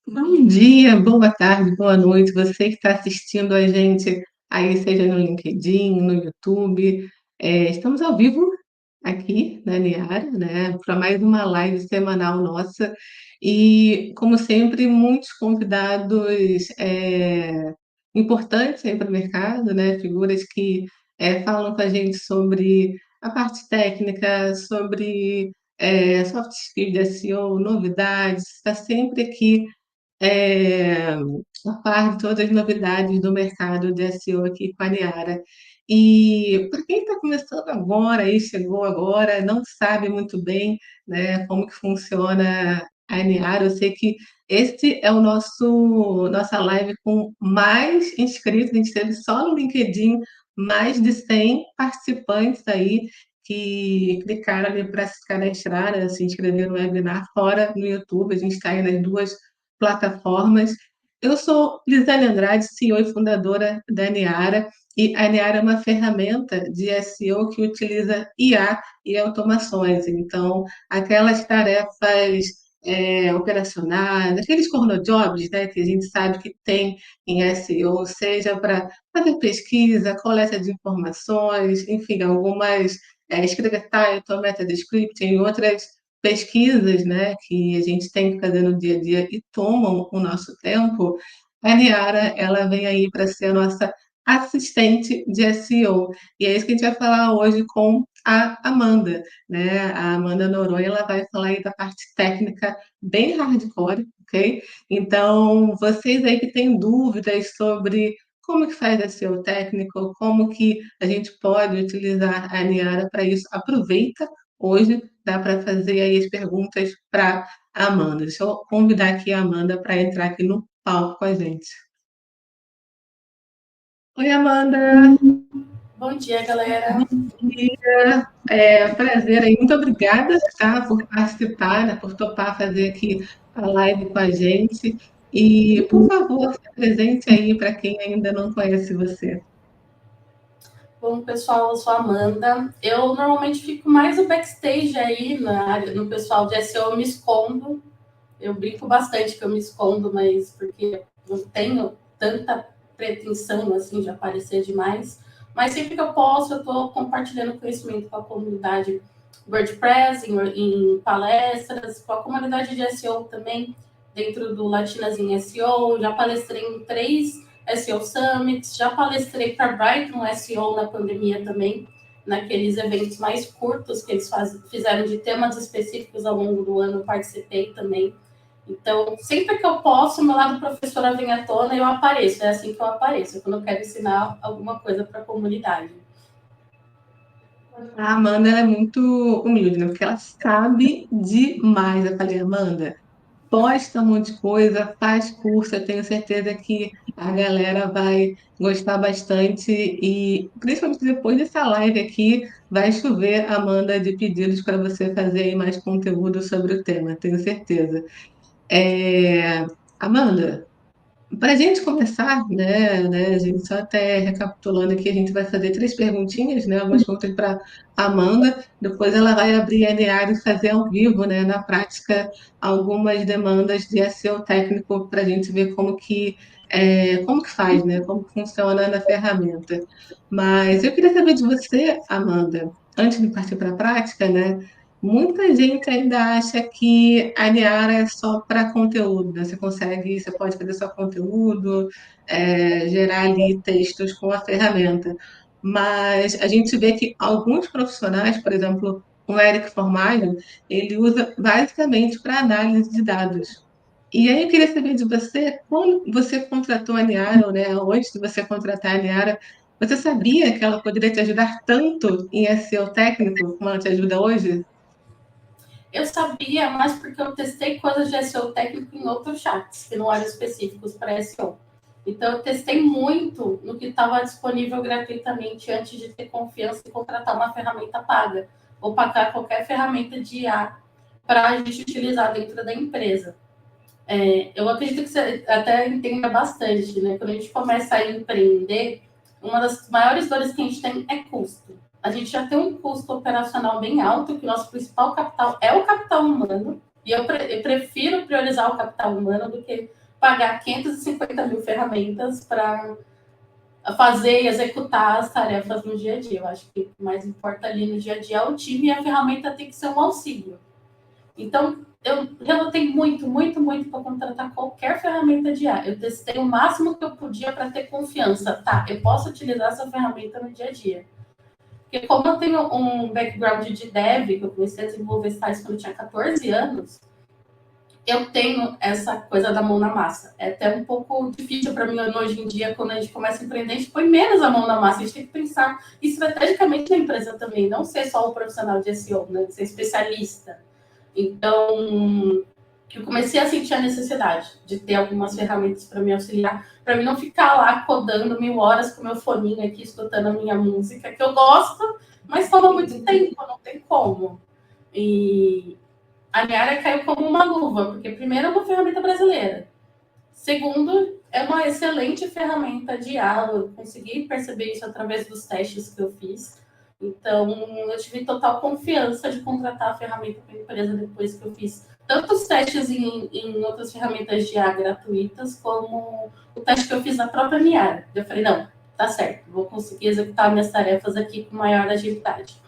Bom dia, boa tarde, boa noite. Você que está assistindo a gente aí, seja no LinkedIn, no YouTube. Estamos ao vivo aqui na Niara, né, para mais uma live semanal nossa. E, como sempre, muitos convidados importantes aí para o mercado, né, figuras que falam com a gente sobre a parte técnica, sobre soft skills de SEO, novidades, está sempre aqui é, a par de todas as novidades do mercado de SEO aqui com a Niara. E para quem está começando agora, aí chegou agora, não sabe muito bem, né, como que funciona a Niara, eu sei que este é o nossa live com mais inscritos, a gente teve só no LinkedIn mais de 100 participantes aí que clicaram ali para se cadastrar, né, se inscrever no webinar, fora no YouTube, a gente está aí nas duas plataformas. Eu sou Lisane Andrade, CEO e fundadora da Niara, e a Niara é uma ferramenta de SEO que utiliza IA e automações. Então, aquelas tarefas operacionais, aqueles cornojobs, né, que a gente sabe que tem em SEO, seja para fazer pesquisa, coleta de informações, enfim, algumas, escrever title, meta description e outras pesquisas, né, que a gente tem que fazer no dia a dia e tomam o nosso tempo, a Niara, ela vem aí para ser a nossa assistente de SEO. E é isso que a gente vai falar hoje com a Amanda, né? A Amanda Noronha, ela vai falar aí da parte técnica bem hardcore, ok? Então, vocês aí que têm dúvidas sobre como que faz SEO técnico, como que a gente pode utilizar a Niara para isso, aproveita hoje, dá para fazer aí as perguntas para a Amanda. Deixa eu convidar aqui a Amanda para entrar aqui no palco com a gente. Oi, Amanda. Bom dia, galera. Bom dia. Prazer aí. Muito obrigada, tá, por participar, né, por topar fazer aqui a live com a gente. E, por favor, se apresente aí para quem ainda não conhece você. Bom, pessoal, eu sou a Amanda. Eu normalmente fico mais no backstage aí, na área, no pessoal de SEO, eu me escondo. Eu brinco bastante que eu me escondo, mas porque não tenho tanta pretensão assim de aparecer demais. Mas sempre que eu posso, eu estou compartilhando conhecimento com a comunidade WordPress, em palestras, com a comunidade de SEO também, dentro do Latinas em SEO. Já palestrei em 3 SEO Summits, já palestrei para Brighton SEO na pandemia também, naqueles eventos mais curtos que eles fizeram de temas específicos ao longo do ano, eu participei também. Então, sempre que eu posso, meu lado professora vem à tona e eu apareço. É assim que eu apareço, quando eu quero ensinar alguma coisa para a comunidade. A Amanda ela é muito humilde, né? Porque ela sabe demais. Eu falei, Amanda, posta um monte de coisa, faz curso, eu tenho certeza que a galera vai gostar bastante e principalmente depois dessa live aqui, vai chover, Amanda, de pedidos para você fazer aí mais conteúdo sobre o tema, tenho certeza. É, Amanda, para a gente começar, né, a gente só até recapitulando aqui, a gente vai fazer três perguntinhas, né, algumas perguntas para a Amanda, depois ela vai abrir a NA e fazer ao vivo, né, na prática, algumas demandas de SEO técnico para a gente ver como que faz, né, como que funciona na ferramenta. Mas eu queria saber de você, Amanda, antes de partir para a prática, né, muita gente ainda acha que a Niara é só para conteúdo, né? Você pode fazer só conteúdo, gerar ali textos com a ferramenta. Mas a gente vê que alguns profissionais, por exemplo, o Eric Formalho, ele usa basicamente para análise de dados. E aí eu queria saber de você, quando você contratou a Niara, ou, né, antes de você contratar a Niara, você sabia que ela poderia te ajudar tanto em SEO técnico como ela te ajuda hoje? Eu sabia, mas porque eu testei coisas de SEO técnico em outros chats, que não eram específicos para SEO. Então, eu testei muito no que estava disponível gratuitamente antes de ter confiança em contratar uma ferramenta paga ou pagar qualquer ferramenta de IA para a gente utilizar dentro da empresa. Eu acredito que você até entenda bastante, né? Quando a gente começa a empreender, uma das maiores dores que a gente tem é custo. A gente já tem um custo operacional bem alto, que o nosso principal capital é o capital humano, E eu prefiro priorizar o capital humano do que pagar 550 mil ferramentas para fazer e executar as tarefas no dia a dia. Eu acho que o que mais importa ali no dia a dia é o time e a ferramenta tem que ser um auxílio. Então, eu relutei muito, muito, muito para contratar qualquer ferramenta de IA. Eu testei o máximo que eu podia para ter confiança. Tá, eu posso utilizar essa ferramenta no dia a dia. Porque como eu tenho um background de dev, que eu comecei a desenvolver sites quando eu tinha 14 anos, eu tenho essa coisa da mão na massa. É até um pouco difícil para mim hoje em dia, quando a gente começa a empreender, a gente põe menos a mão na massa, a gente tem que pensar estrategicamente na empresa também, não ser só o profissional de SEO, né? Ser especialista. Então, eu comecei a sentir a necessidade de ter algumas ferramentas para me auxiliar, para mim não ficar lá codando 1000 horas com meu foninho aqui, escutando a minha música, que eu gosto, mas toma muito tempo, não tem como. E a Niara caiu como uma luva, porque primeiro é uma ferramenta brasileira. Segundo, é uma excelente ferramenta de IA. Eu consegui perceber isso através dos testes que eu fiz. Então, eu tive total confiança de contratar a ferramenta para a empresa depois que eu fiz tanto os testes em outras ferramentas de IA gratuitas, como o teste que eu fiz na própria Niara. Eu falei, não, tá certo, vou conseguir executar minhas tarefas aqui com maior agilidade.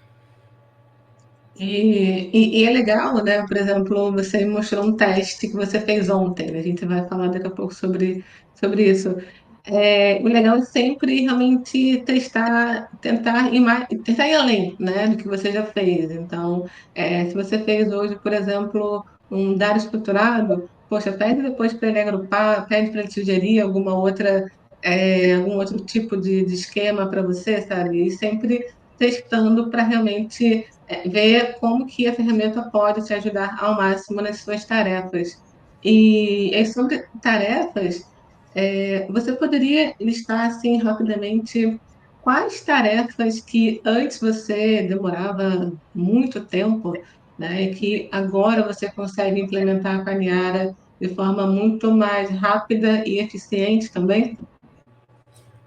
E é legal, né? Por exemplo, você me mostrou um teste que você fez ontem, né? A gente vai falar daqui a pouco sobre isso. O legal é sempre realmente testar, tentar ir mais, tentar ir além, né, do que você já fez. Então, se você fez hoje, por exemplo, um dado estruturado, poxa, pede depois para ele agrupar, pede para ele sugerir algum outro tipo de esquema para você, sabe? E sempre testando para realmente ver como que a ferramenta pode te ajudar ao máximo nas suas tarefas. E sobre tarefas, você poderia listar assim rapidamente quais tarefas que antes você demorava muito tempo, né, e que agora você consegue implementar com a Niara de forma muito mais rápida e eficiente também?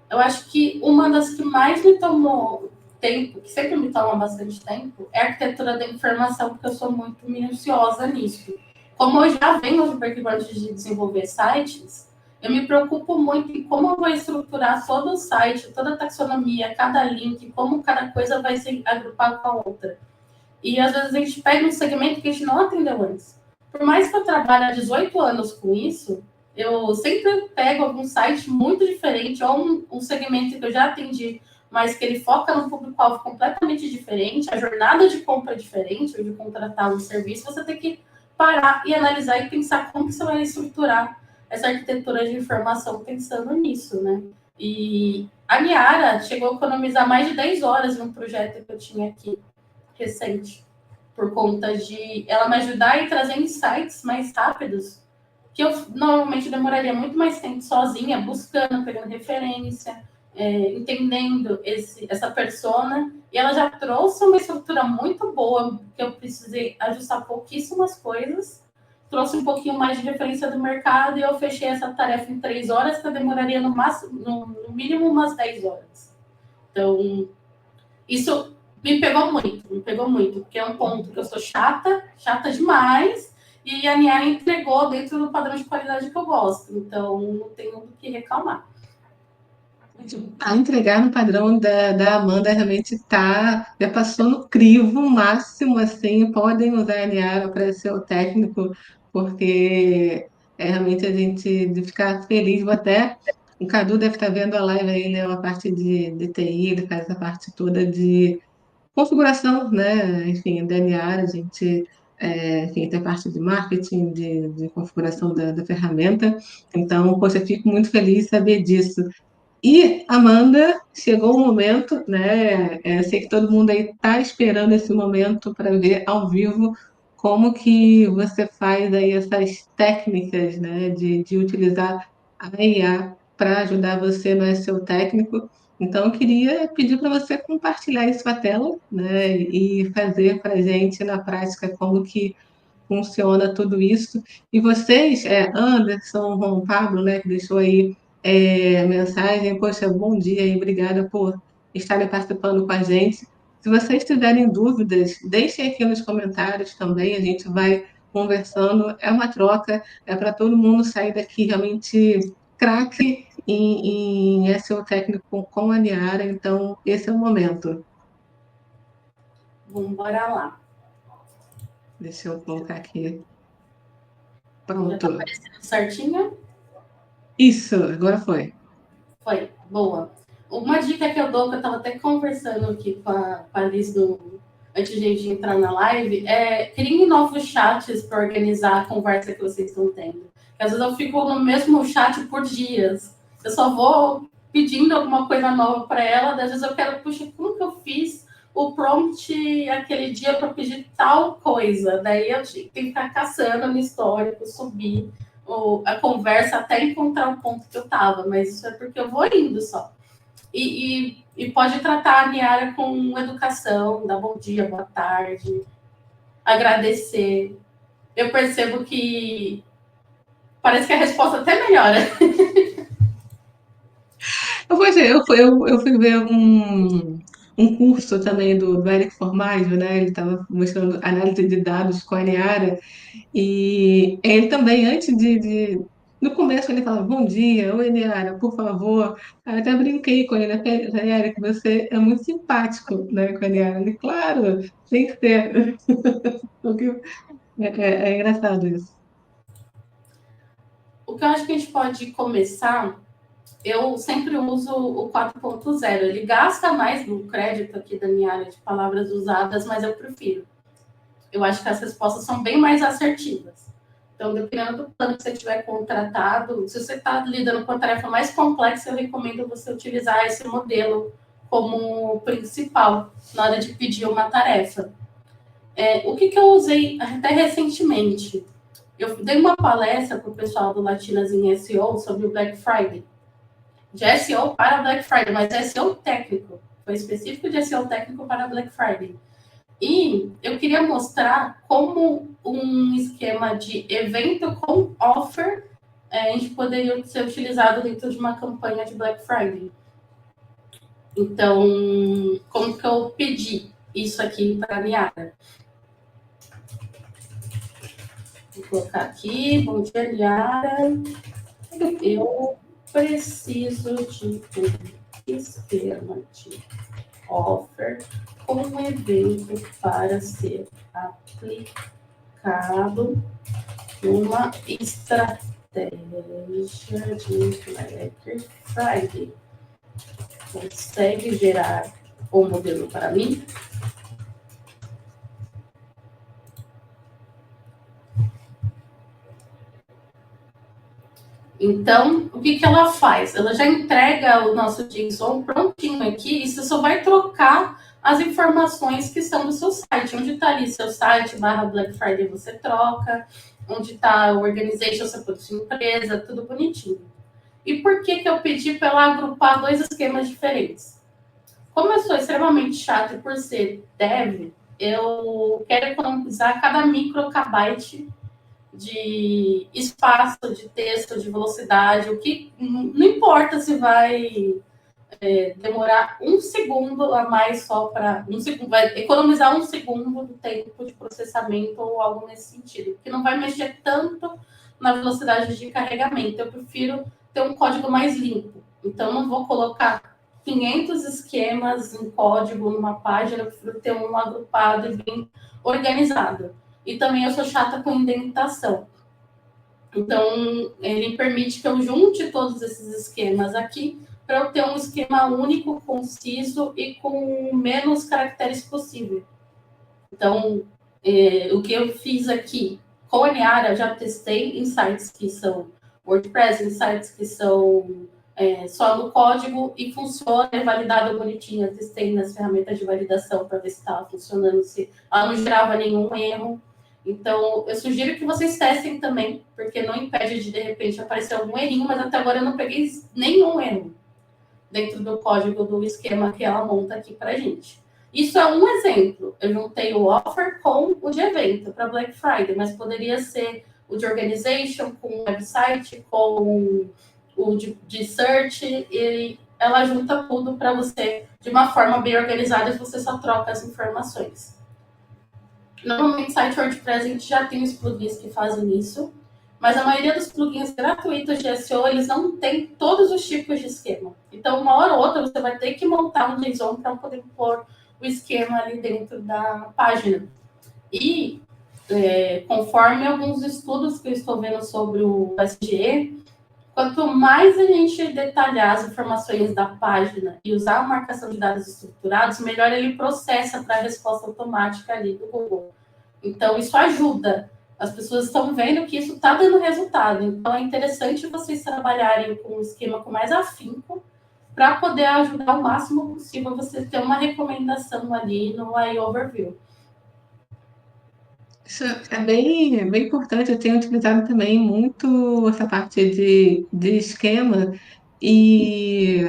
Eu acho que uma das que mais me tomou tempo, que sempre me toma bastante tempo, é a arquitetura da informação, porque eu sou muito minuciosa nisso. Como eu já venho de background de desenvolver sites, eu me preocupo muito em como eu vou estruturar todo o site, toda a taxonomia, cada link, como cada coisa vai se agrupar com a outra. E às vezes a gente pega um segmento que a gente não atendeu antes. Por mais que eu trabalhe há 18 anos com isso, eu sempre pego algum site muito diferente, ou um segmento que eu já atendi, mas que ele foca num público-alvo completamente diferente, a jornada de compra é diferente, ou de contratar um serviço, você tem que parar e analisar e pensar como que você vai estruturar essa arquitetura de informação pensando nisso, né? E a Niara chegou a economizar mais de 10 horas em um projeto que eu tinha aqui recente, por conta de ela me ajudar e trazer insights mais rápidos, que eu normalmente demoraria muito mais tempo sozinha, buscando, pegando referência, entendendo essa persona, e ela já trouxe uma estrutura muito boa, que eu precisei ajustar pouquíssimas coisas, trouxe um pouquinho mais de referência do mercado, e eu fechei essa tarefa em 3 horas, que eu demoraria no, máximo, no mínimo umas 10 horas. Então, isso me pegou muito, porque é um ponto que eu sou chata, chata demais, e a Niara entregou dentro do padrão de qualidade que eu gosto. Então, não tenho do que reclamar. A entregar no padrão da Amanda realmente já passou no crivo máximo, assim, podem usar a Niara para ser o técnico, porque realmente a gente de ficar feliz, o Cadu deve estar vendo a live aí, né, uma parte de TI, ele faz essa parte toda de configuração, né, enfim, da Niara, a gente, enfim, tem a parte de marketing, de configuração da ferramenta, então, poxa, eu fico muito feliz de saber disso. E, Amanda, chegou o momento, né? Sei que todo mundo aí está esperando esse momento para ver ao vivo como que você faz aí essas técnicas, né, de utilizar a IA para ajudar você no SEO técnico. Então, eu queria pedir para você compartilhar isso na tela, né, e fazer para a gente na prática como que funciona tudo isso. E vocês, Anderson, João Pablo, né, que deixou aí mensagem, poxa, bom dia e obrigada por estarem participando com a gente. Se vocês tiverem dúvidas, deixem aqui nos comentários também, a gente vai conversando, é uma troca, é para todo mundo sair daqui realmente craque em SEO técnico com a Niara, então esse é o momento. Vamos bora lá. Deixa eu colocar aqui. Já tá Pronto. aparecendo certinho? Isso, agora foi. Foi, boa. Uma dica que eu dou, que eu estava até conversando aqui com a Liz antes de a gente entrar na live, é criem novos chats para organizar a conversa que vocês estão tendo. Às vezes eu fico no mesmo chat por dias. Eu só vou pedindo alguma coisa nova para ela, às vezes eu quero, puxa, como que eu fiz o prompt aquele dia para pedir tal coisa? Daí eu tenho que ficar caçando no histórico, subir a conversa até encontrar o ponto que eu estava, mas isso é porque eu vou indo só. E pode tratar a Niara com educação, dar bom dia, boa tarde, agradecer. Eu percebo que parece que a resposta até melhora. Eu fui ver um curso também do Eric Formaggio, né? Ele estava mostrando análise de dados com a Niara, e ele também, no começo, ele falava, bom dia, oi, Niara, por favor. Aí eu até brinquei com ele, né? Falei, Eric, você é muito simpático, né, com a Niara. Ele, claro, tem que ser. É engraçado isso. O que eu acho que a gente pode começar, eu sempre uso o 4.0. Ele gasta mais no crédito aqui da minha área de palavras usadas, mas eu prefiro. Eu acho que as respostas são bem mais assertivas. Então, dependendo do plano que você tiver contratado, se você está lidando com a tarefa mais complexa, eu recomendo você utilizar esse modelo como principal na hora de pedir uma tarefa. O que eu usei até recentemente? Eu dei uma palestra para o pessoal do Latinas em SEO sobre o Black Friday. De SEO para Black Friday, mas SEO técnico. Foi específico de SEO técnico para Black Friday. E eu queria mostrar como um esquema de evento com offer a gente poderia ser utilizado dentro de uma campanha de Black Friday. Então, como que eu pedi isso aqui para a Niara? Vou colocar aqui, bom dia, Niara. Eu preciso de um esquema de offer com um evento para ser aplicado numa estratégia de Black Friday. Consegue gerar o modelo para mim? Então, o que ela faz? Ela já entrega o nosso JSON prontinho aqui e você só vai trocar as informações que são do seu site. Onde está ali seu site, /Black Friday, você troca. Onde está o organization, você põe sua empresa, tudo bonitinho. E por que eu pedi para ela agrupar dois esquemas diferentes? Como eu sou extremamente chata por ser dev, eu quero economizar cada microbyte de espaço, de texto, de velocidade, o que não importa se vai demorar um segundo a mais só para vai economizar um segundo do tempo de processamento ou algo nesse sentido, porque não vai mexer tanto na velocidade de carregamento. Eu prefiro ter um código mais limpo. Então, não vou colocar 500 esquemas em código numa página, eu prefiro ter um agrupado e bem organizado. E também eu sou chata com indentação. Então, ele permite que eu junte todos esses esquemas aqui para eu ter um esquema único, conciso e com menos caracteres possível. Então, o que eu fiz aqui com a Niara, já testei em sites que são WordPress, em sites que são só no código e funciona, é validado bonitinho. Eu testei nas ferramentas de validação para ver se estava funcionando, se ela não gerava nenhum erro. Então, eu sugiro que vocês testem também, porque não impede de repente, aparecer algum errinho, mas até agora eu não peguei nenhum erro dentro do código do esquema que ela monta aqui para a gente. Isso é um exemplo. Eu juntei o offer com o de evento para Black Friday, mas poderia ser o de organization, com o website, com o de search, e ela junta tudo para você de uma forma bem organizada e você só troca as informações. Normalmente, o site WordPress a gente já tem os plugins que fazem isso, mas a maioria dos plugins gratuitos de SEO, eles não têm todos os tipos de esquema. Então, uma hora ou outra, você vai ter que montar um JSON para poder pôr o esquema ali dentro da página. E, conforme alguns estudos que eu estou vendo sobre o SGE, quanto mais a gente detalhar as informações da página e usar a marcação de dados estruturados, melhor ele processa para a resposta automática ali do Google. Então, isso ajuda. As pessoas estão vendo que isso está dando resultado. Então, é interessante vocês trabalharem com um esquema com mais afinco para poder ajudar o máximo possível você ter uma recomendação ali no AI Overview. Isso é bem importante. Eu tenho utilizado também muito essa parte de esquema e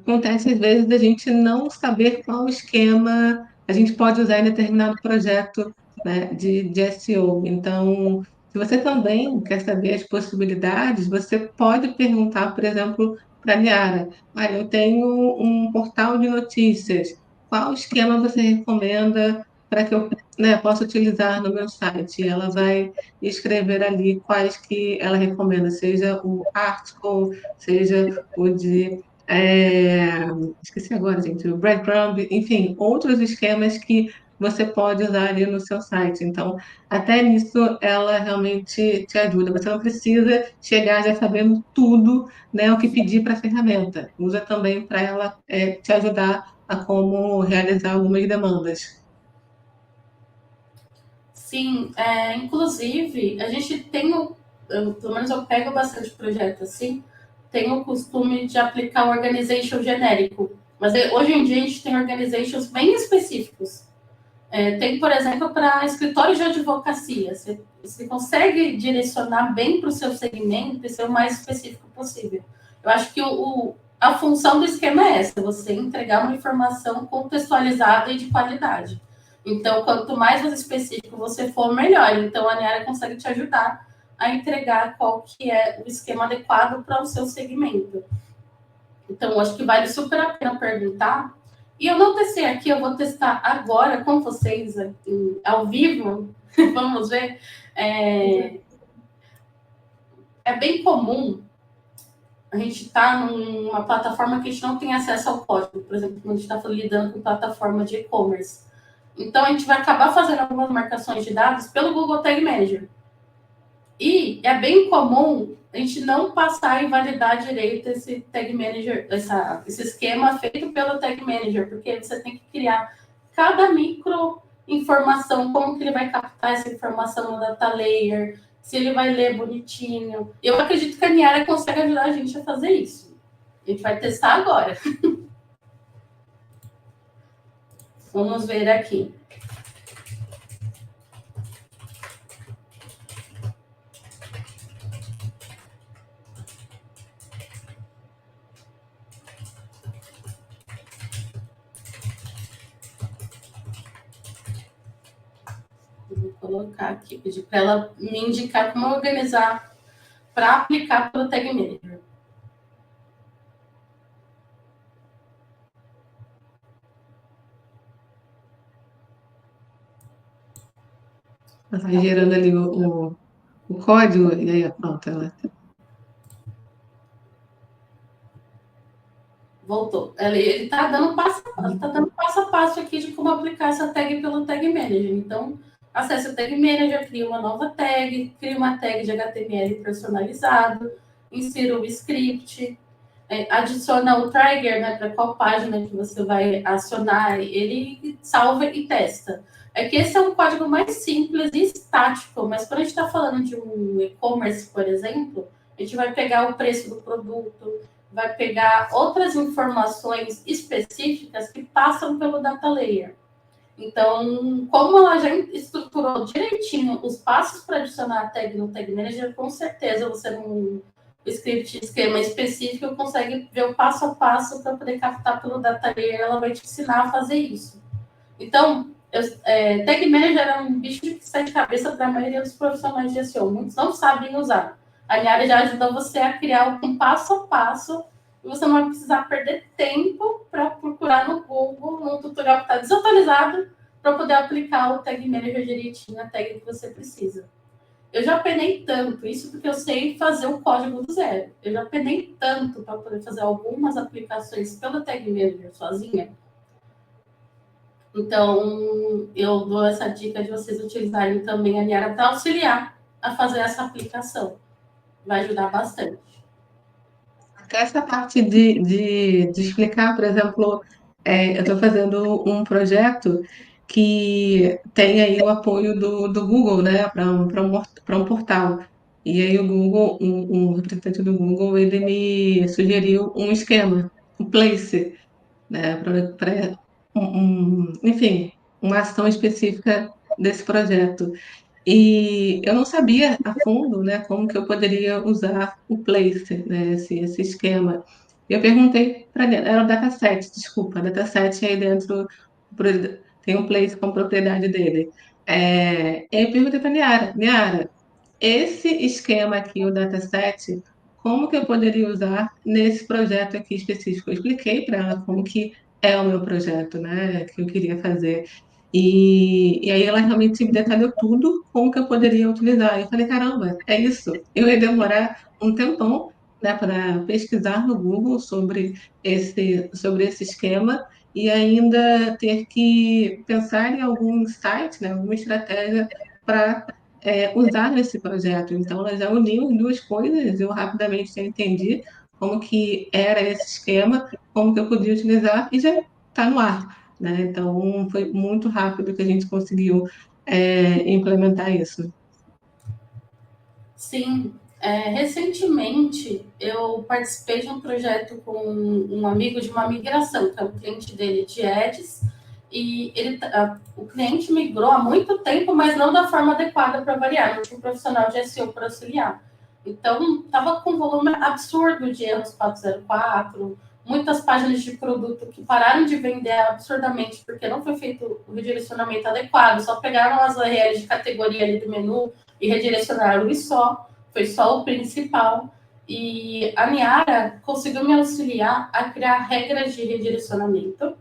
acontece às vezes da gente não saber qual esquema a gente pode usar em determinado projeto, né, de SEO. Então, se você também quer saber as possibilidades, você pode perguntar, por exemplo, para a Niara: olha, eu tenho um portal de notícias, qual esquema você recomenda para que eu, né, possa utilizar no meu site? E ela vai escrever ali quais que ela recomenda, seja o article, seja o de esqueci agora, gente, o breadcrumb, enfim, outros esquemas que você pode usar ali no seu site. Então, até nisso ela realmente te ajuda. Você não precisa chegar já sabendo tudo, né, o que pedir para a ferramenta. Usa também para ela te ajudar a como realizar algumas demandas. Sim, inclusive, a gente tem, pelo menos eu pego bastante projeto assim, tenho o costume de aplicar o organization genérico. Mas hoje em dia a gente tem organizations bem específicos. Tem, por exemplo, para escritórios de advocacia. Você consegue direcionar bem para o seu segmento e ser o mais específico possível. Eu acho que a função do esquema é essa, você entregar uma informação contextualizada e de qualidade. Então, quanto mais específico você for, melhor. Então, a Niara consegue te ajudar a entregar qual que é o esquema adequado para o seu segmento. Então, acho que vale super a pena perguntar. E eu não testei aqui, eu vou testar agora com vocês, ao vivo. Vamos ver. É bem comum a gente estar numa plataforma que a gente não tem acesso ao código. Por exemplo, quando a gente está lidando com plataforma de e-commerce. Então, a gente vai acabar fazendo algumas marcações de dados pelo Google Tag Manager. E é bem comum a gente não passar e validar direito esse Tag Manager, esse esquema feito pelo Tag Manager, porque você tem que criar cada micro informação, como que ele vai captar essa informação no data layer, se ele vai ler bonitinho. Eu acredito que a Niara consegue ajudar a gente a fazer isso. A gente vai testar agora. Vamos ver aqui. Vou colocar aqui, pedir para ela me indicar como organizar para aplicar pelo Tag Manager. Vai gerando ali o código, e aí, pronto, ela. Voltou. Ele está dando passo a passo aqui de como aplicar essa tag pelo Tag Manager. Então, acesse o Tag Manager, cria uma nova tag, cria uma tag de HTML personalizado, insira o script, adiciona o trigger, né, para qual página que você vai acionar, ele salva e testa. É que esse é um código mais simples e estático, mas quando a gente está falando de um e-commerce, por exemplo, a gente vai pegar o preço do produto, vai pegar outras informações específicas que passam pelo data layer. Então, como ela já estruturou direitinho os passos para adicionar a tag no Tag Manager, com certeza você num script esquema específico consegue ver o passo a passo para poder captar pelo data layer, ela vai te ensinar a fazer isso. Então, Tag Manager é um bicho de sete cabeças para a maioria dos profissionais de SEO. Muitos não sabem usar. A Niara já ajuda você a criar um passo a passo e você não vai precisar perder tempo para procurar no Google, num tutorial que está desatualizado, para poder aplicar o Tag Manager direitinho, a tag que você precisa. Eu já penei tanto, isso porque eu sei fazer o código do zero. Eu já penei tanto para poder fazer algumas aplicações pelo Tag Manager sozinha. Então, eu dou essa dica de vocês utilizarem também a Niara para auxiliar a fazer essa aplicação. Vai ajudar bastante. Essa parte de explicar, por exemplo, eu estou fazendo um projeto que tem aí o apoio do Google, né, para um portal. E aí o Google, um representante do Google, ele me sugeriu um esquema, um place, né, para, enfim, uma ação específica desse projeto. E eu não sabia a fundo, né, como que eu poderia usar o Place, né, esse esquema. Eu perguntei para era o dataset, desculpa, dataset aí dentro tem um Place com propriedade dele. E aí eu perguntei para Niara, esse esquema aqui, o dataset, como que eu poderia usar nesse projeto aqui específico? Eu expliquei para ela como que é o meu projeto, né, que eu queria fazer. E aí ela realmente me detalhou tudo como que eu poderia utilizar. Eu falei, caramba, é isso. Eu ia demorar um tempão, né, para pesquisar no Google sobre esse esquema e ainda ter que pensar em algum insight, né, alguma estratégia para usar nesse projeto. Então, ela já uniu as duas coisas, eu rapidamente já entendi como que era esse esquema, como que eu podia utilizar e já está no ar, né? Então, foi muito rápido que a gente conseguiu implementar isso. Sim, recentemente eu participei de um projeto com um amigo de uma migração, que é o cliente dele de Ads, e o cliente migrou há muito tempo, mas não da forma adequada para variar, não tinha um profissional de SEO para auxiliar. Então, estava com um volume absurdo de erros 404, muitas páginas de produto que pararam de vender absurdamente porque não foi feito o redirecionamento adequado, só pegaram as URLs de categoria ali do menu e redirecionaram e só, foi só o principal. E a Niara conseguiu me auxiliar a criar regras de redirecionamento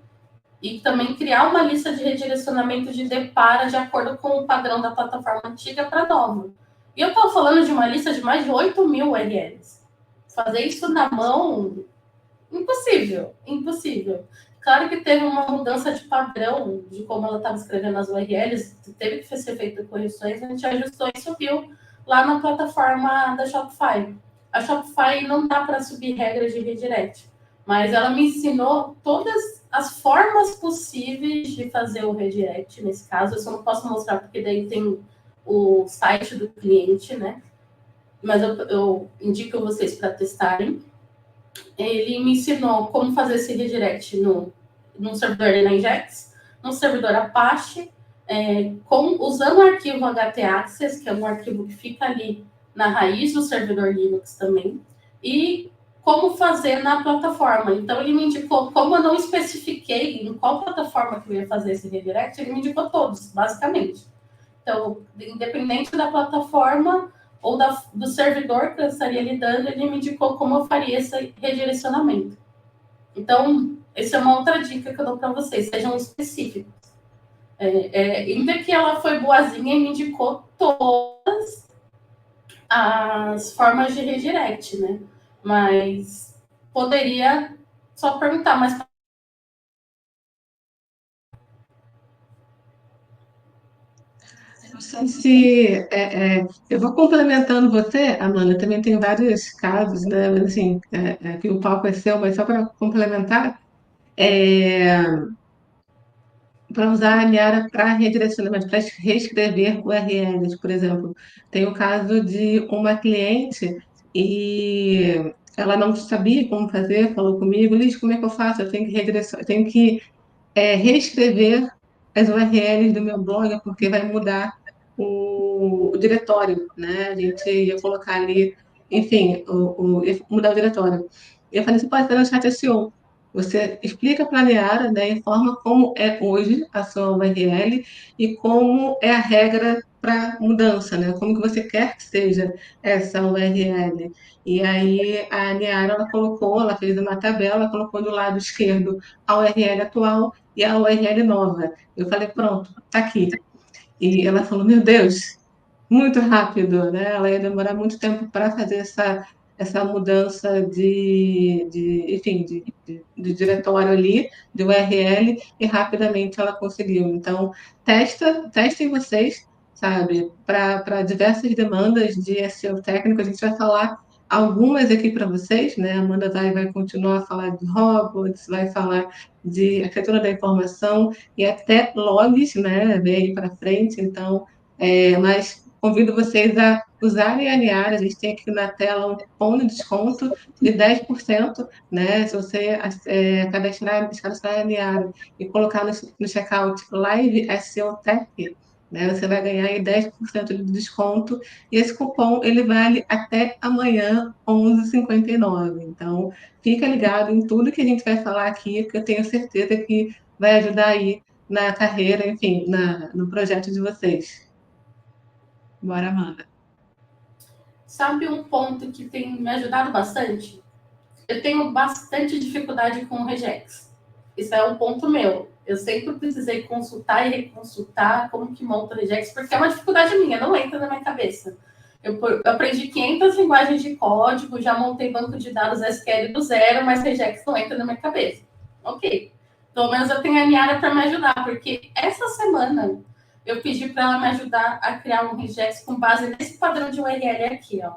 e também criar uma lista de redirecionamento de depara de acordo com o padrão da plataforma antiga para nova. E eu estou falando de uma lista de mais de 8.000 URLs. Fazer isso na mão, impossível, impossível. Claro que teve uma mudança de padrão de como ela estava escrevendo as URLs, teve que ser feita correções, a gente ajustou e subiu lá na plataforma da Shopify. A Shopify não dá para subir regras de redirect, mas ela me ensinou todas as formas possíveis de fazer o redirect. Nesse caso, eu só não posso mostrar porque daí tem o site do cliente, né? Mas eu indico vocês para testarem. Ele me ensinou como fazer esse redirect no servidor Nginx, no servidor Apache, usando o arquivo htaccess, que é um arquivo que fica ali na raiz do servidor Linux também, e como fazer na plataforma. Então, ele me indicou, como eu não especifiquei em qual plataforma que eu ia fazer esse redirect, ele me indicou todos, basicamente. Então, independente da plataforma, ou do servidor que eu estaria lidando, ele me indicou como eu faria esse redirecionamento. Então, essa é uma outra dica que eu dou para vocês, sejam específicos. Ainda que ela foi boazinha e me indicou todas as formas de redirect, né? Mas poderia só perguntar, mas Não sei se eu vou complementando você, Amanda. Também tem vários casos, né? Mas assim, que o palco é seu, mas só para complementar, é, para usar a Niara para redirecionamento, para reescrever URLs, por exemplo. Tem o caso de uma cliente e ela não sabia como fazer, falou comigo, Liz, como é que eu faço? Eu tenho que reescrever as URLs do meu blog porque vai mudar o diretório, né? A gente ia colocar ali, enfim, ia mudar o diretório. E eu falei, você pode fazer no chat SEO. Você explica para a Niara, né, informa como é hoje a sua URL e como é a regra para mudança, né? Como que você quer que seja essa URL. E aí a Niara, ela fez uma tabela, colocou do lado esquerdo a URL atual e a URL nova. Eu falei, pronto, tá aqui. E ela falou, meu Deus, muito rápido, né? Ela ia demorar muito tempo para fazer essa mudança enfim, de diretório ali, de URL, e rapidamente ela conseguiu. Então, testem vocês, sabe? Para diversas demandas de SEO técnico, a gente vai falar algumas aqui para vocês, né? A Amanda vai continuar a falar de robots, vai falar de arquitetura da informação e até logs, né? Vem aí para frente, então mas convido vocês a usarem a Niara. A gente tem aqui na tela um cupom de desconto de 10%, né? Se você cadastrar a Niara e colocar no checkout Live SEO Tech, né? Você vai ganhar aí 10% de desconto. E esse cupom, ele vale até amanhã, 11h59. Então, fica ligado em tudo que a gente vai falar aqui, que eu tenho certeza que vai ajudar aí na carreira, enfim, no projeto de vocês. Bora, Amanda. Sabe um ponto que tem me ajudado bastante? Eu tenho bastante dificuldade com o regex. Isso é um ponto meu. Eu sempre precisei consultar e reconsultar como que monta o regex, porque é uma dificuldade minha, não entra na minha cabeça. Eu aprendi 500 linguagens de código, já montei banco de dados SQL do zero, mas regex não entra na minha cabeça. Ok. Pelo menos eu tenho a Niara para me ajudar, porque essa semana eu pedi para ela me ajudar a criar um regex com base nesse padrão de URL aqui, ó.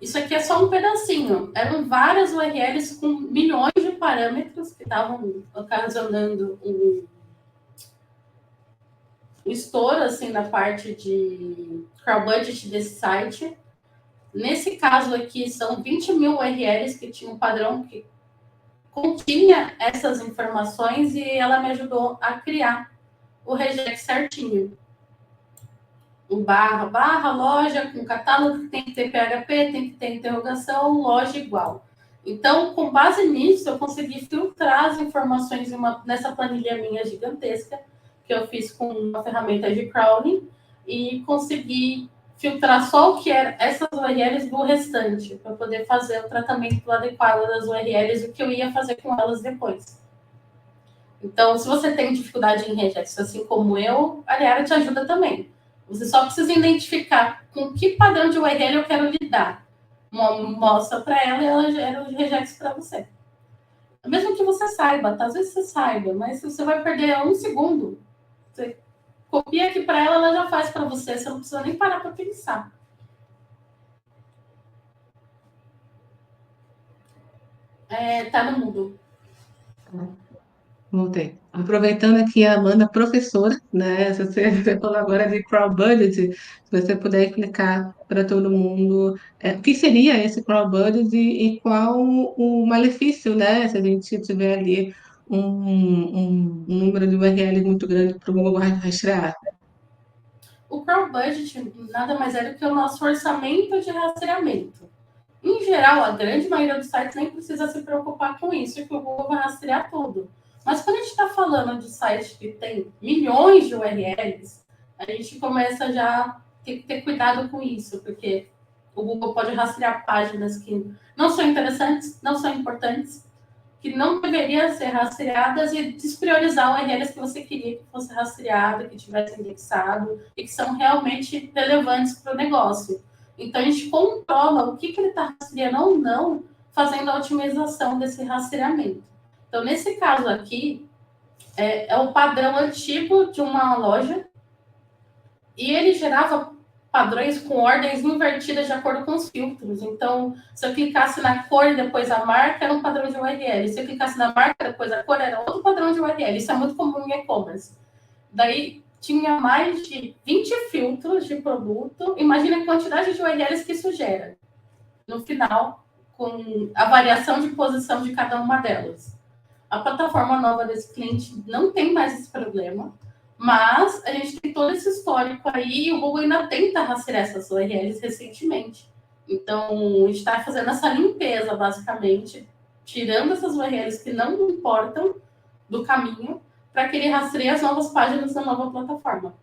Isso aqui é só um pedacinho. Eram várias URLs com milhões de parâmetros que estavam ocasionando um estouro assim, na parte de crawl budget desse site. Nesse caso aqui, são 20 mil URLs que tinham um padrão que continha essas informações e ela me ajudou a criar o regex certinho. Um barra, loja, com catálogo, tem que ter PHP, tem que ter interrogação, loja igual. Então, com base nisso, eu consegui filtrar as informações nessa planilha minha gigantesca, que eu fiz com uma ferramenta de crawling, e consegui filtrar só o que era essas URLs do restante, para poder fazer o tratamento adequado das URLs, o que eu ia fazer com elas depois. Então, se você tem dificuldade em regex, assim como eu, a Niara te ajuda também. Você só precisa identificar com que padrão de URL eu quero lidar. Mostra para ela e ela gera o regex para você. Mesmo que você saiba, tá? Às vezes você saiba, mas você vai perder 1 segundo. Você copia aqui para ela, ela já faz para você. Você não precisa nem parar para pensar. Tá no mudo. Voltei. Aproveitando aqui a Amanda, professora, né? Se você falou agora de crowd budget, se você puder explicar para todo mundo o que seria esse crowd budget e qual o malefício, né? Se a gente tiver ali um número de URLs muito grande para o Google rastrear. O crowd budget nada mais é do que o nosso orçamento de rastreamento. Em geral, a grande maioria dos sites nem precisa se preocupar com isso, que o Google vai rastrear tudo. Mas quando a gente está falando de sites que tem milhões de URLs, a gente começa já a ter que ter cuidado com isso, porque o Google pode rastrear páginas que não são interessantes, não são importantes, que não deveriam ser rastreadas e despriorizar URLs que você queria que fosse rastreado, que tivesse indexado e que são realmente relevantes para o negócio. Então, a gente controla o que ele está rastreando ou não, fazendo a otimização desse rastreamento. Então, nesse caso aqui, é o padrão antigo de uma loja e ele gerava padrões com ordens invertidas de acordo com os filtros. Então, se eu clicasse na cor e depois a marca, era um padrão de URL. Se eu clicasse na marca e depois a cor, era outro padrão de URL. Isso é muito comum em e-commerce. Daí, tinha mais de 20 filtros de produto. Imagina a quantidade de URLs que isso gera. No final, com a variação de posição de cada uma delas. A plataforma nova desse cliente não tem mais esse problema, mas a gente tem todo esse histórico aí e o Google ainda tenta rastrear essas URLs recentemente. Então, a gente está fazendo essa limpeza, basicamente, tirando essas URLs que não importam do caminho, para que ele rastreie as novas páginas da nova plataforma.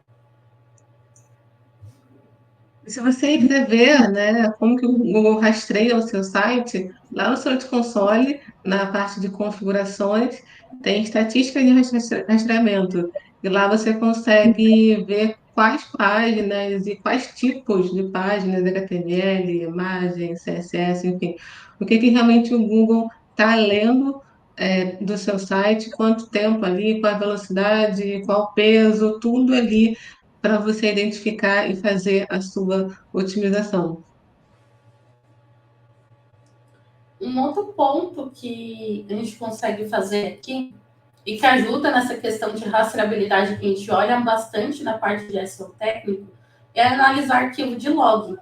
Se você quiser ver, né, como que o Google rastreia o seu site, lá no Search Console, na parte de configurações, tem estatísticas de rastreamento. E lá você consegue ver quais páginas e quais tipos de páginas, HTML, imagem, CSS, enfim, o que que realmente o Google está lendo do seu site, quanto tempo ali, qual a velocidade, qual o peso, tudo ali para você identificar e fazer a sua otimização. Um outro ponto que a gente consegue fazer aqui, e que ajuda nessa questão de rastreabilidade que a gente olha bastante na parte de SEO técnico, é analisar arquivo de log.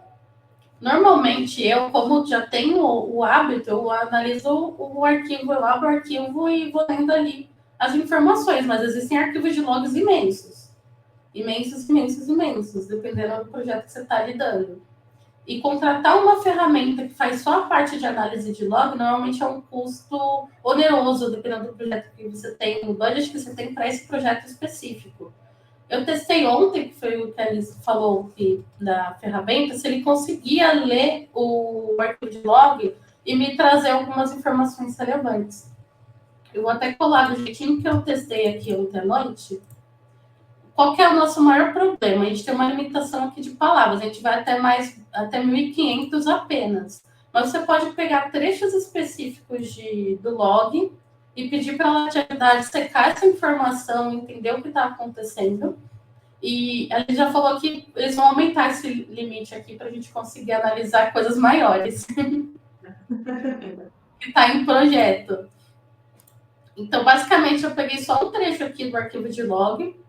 Normalmente, eu, como já tenho o hábito, eu analiso o arquivo, eu abro o arquivo e vou lendo ali as informações, mas existem arquivos de logs imensos. Imensos, imensos, imensos, dependendo do projeto que você está lidando. E contratar uma ferramenta que faz só a parte de análise de log, normalmente é um custo oneroso, dependendo do projeto que você tem, do budget que você tem para esse projeto específico. Eu testei ontem, que foi o que a Alice falou que, da ferramenta, se ele conseguia ler o arquivo de log e me trazer algumas informações relevantes. Eu vou até colar do jeitinho que eu testei aqui ontem à noite. Qual que é o nosso maior problema? A gente tem uma limitação aqui de palavras, a gente vai até 1.500 apenas. Mas você pode pegar trechos específicos do log e pedir para ela te ajudar a secar essa informação, entender o que está acontecendo. E a gente já falou que eles vão aumentar esse limite aqui para a gente conseguir analisar coisas maiores. Que está em projeto. Então, basicamente, eu peguei só um trecho aqui do arquivo de log.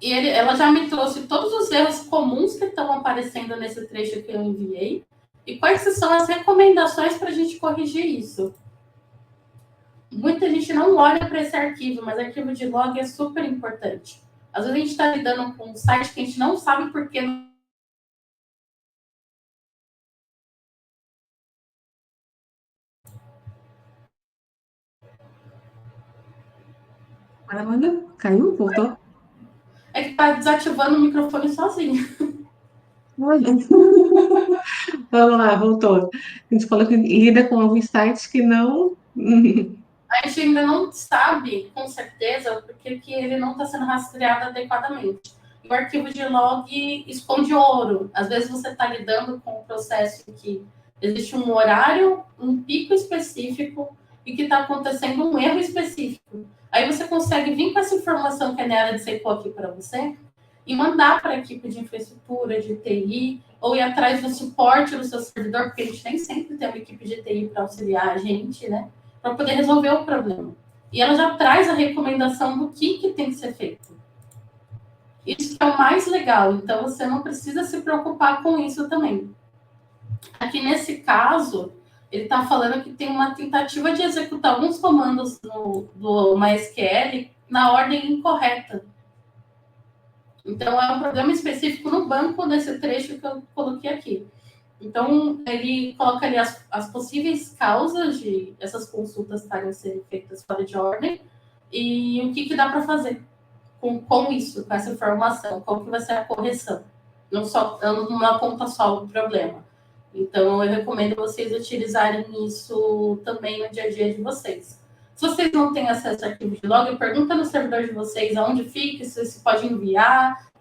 E ela já me trouxe todos os erros comuns que estão aparecendo nesse trecho que eu enviei. E quais são as recomendações para a gente corrigir isso. Muita gente não olha para esse arquivo, mas arquivo de log é super importante. Às vezes a gente está lidando com um site que a gente não sabe por que. Amanda, caiu? Voltou? É que está desativando o microfone sozinho. Olha. Vamos lá, voltou. A gente falou que lida com alguns sites que não. A gente ainda não sabe, com certeza, porque que ele não está sendo rastreado adequadamente. E o arquivo de log esconde ouro. Às vezes você está lidando com um processo em que existe um horário, um pico específico e que está acontecendo um erro específico. Aí você consegue vir com essa informação que a Nera dissecou aqui para você e mandar para a equipe de infraestrutura, de TI, ou ir atrás do suporte do seu servidor, porque a gente nem sempre tem uma equipe de TI para auxiliar a gente, né? Para poder resolver o problema. E ela já traz a recomendação do que tem que ser feito. Isso que é o mais legal. Então, você não precisa se preocupar com isso também. Aqui, nesse caso, ele está falando que tem uma tentativa de executar alguns comandos do MySQL na ordem incorreta. Então, é um problema específico no banco desse trecho que eu coloquei aqui. Então, ele coloca ali as possíveis causas de essas consultas estarem sendo feitas fora de ordem e o que dá para fazer com isso, com essa informação, qual que vai ser a correção. Não aponta só o problema. Então, eu recomendo vocês utilizarem isso também no dia a dia de vocês. Se vocês não têm acesso a arquivo de log, pergunta no servidor de vocês aonde fica, se você pode enviar,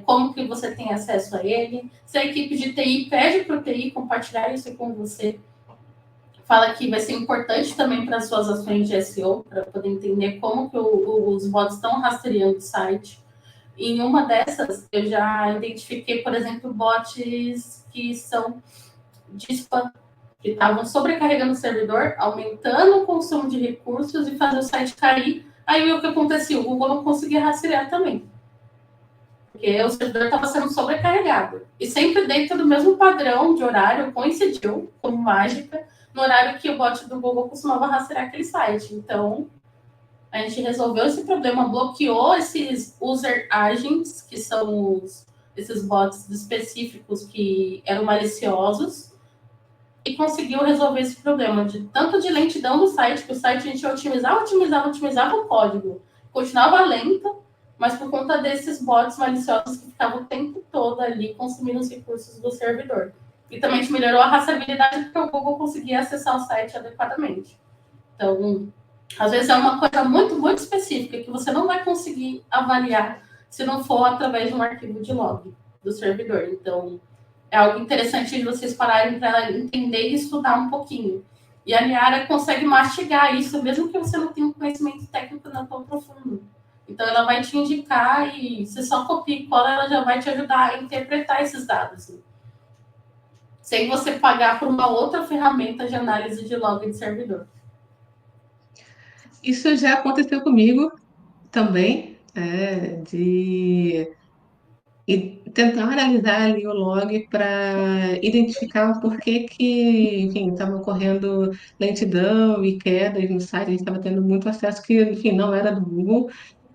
como que você tem acesso a ele. Se a equipe de TI pede para o TI compartilhar isso com você, fala que vai ser importante também para as suas ações de SEO, para poder entender como que os bots estão rastreando o site. Em uma dessas, eu já identifiquei, por exemplo, bots que são de spam, que estavam sobrecarregando o servidor, aumentando o consumo de recursos e fazendo o site cair. Aí o que acontecia? O Google não conseguia rastrear também. Porque o servidor estava sendo sobrecarregado. E sempre dentro do mesmo padrão de horário, coincidiu, como mágica, no horário que o bot do Google costumava rastrear aquele site. Então, a gente resolveu esse problema, bloqueou esses user agents, que são esses bots específicos que eram maliciosos, e conseguiu resolver esse problema de tanto de lentidão do site, que o site a gente otimizava o código, continuava lento, mas por conta desses bots maliciosos que ficavam o tempo todo ali consumindo os recursos do servidor. E também te melhorou a rastreabilidade porque o Google conseguia acessar o site adequadamente. Então, às vezes é uma coisa muito, muito específica que você não vai conseguir avaliar se não for através de um arquivo de log do servidor. Então, é algo interessante de vocês pararem para entender e estudar um pouquinho. E a Niara consegue mastigar isso, mesmo que você não tenha um conhecimento técnico não tão profundo. Então, ela vai te indicar e você só copia e cola, ela já vai te ajudar a interpretar esses dados. Sem você pagar por uma outra ferramenta de análise de log de servidor. Isso já aconteceu comigo também, de tentar analisar ali o log para identificar o porquê que, enfim, estava ocorrendo lentidão e quedas no site, a gente estava tendo muito acesso que, enfim, não era do Google.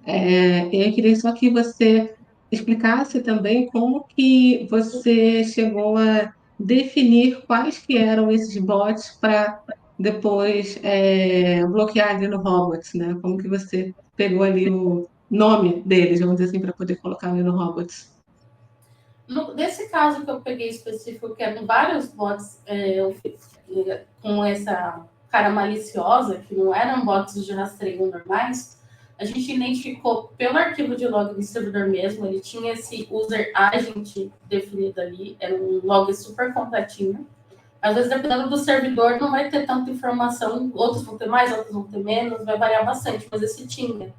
E eu queria só que você explicasse também como que você chegou a definir quais que eram esses bots para depois bloquear ali no Robots, né? Como que você pegou ali o nome deles, vamos dizer assim, para poder colocar ali no Robots. Nesse caso que eu peguei específico, que eram vários bots com essa cara maliciosa, que não eram bots de rastreio normais, a gente identificou pelo arquivo de log do servidor mesmo, ele tinha esse user agent definido ali, era um log super completinho. Às vezes, dependendo do servidor, não vai ter tanta informação, outros vão ter mais, outros vão ter menos, vai variar bastante, mas esse tinha.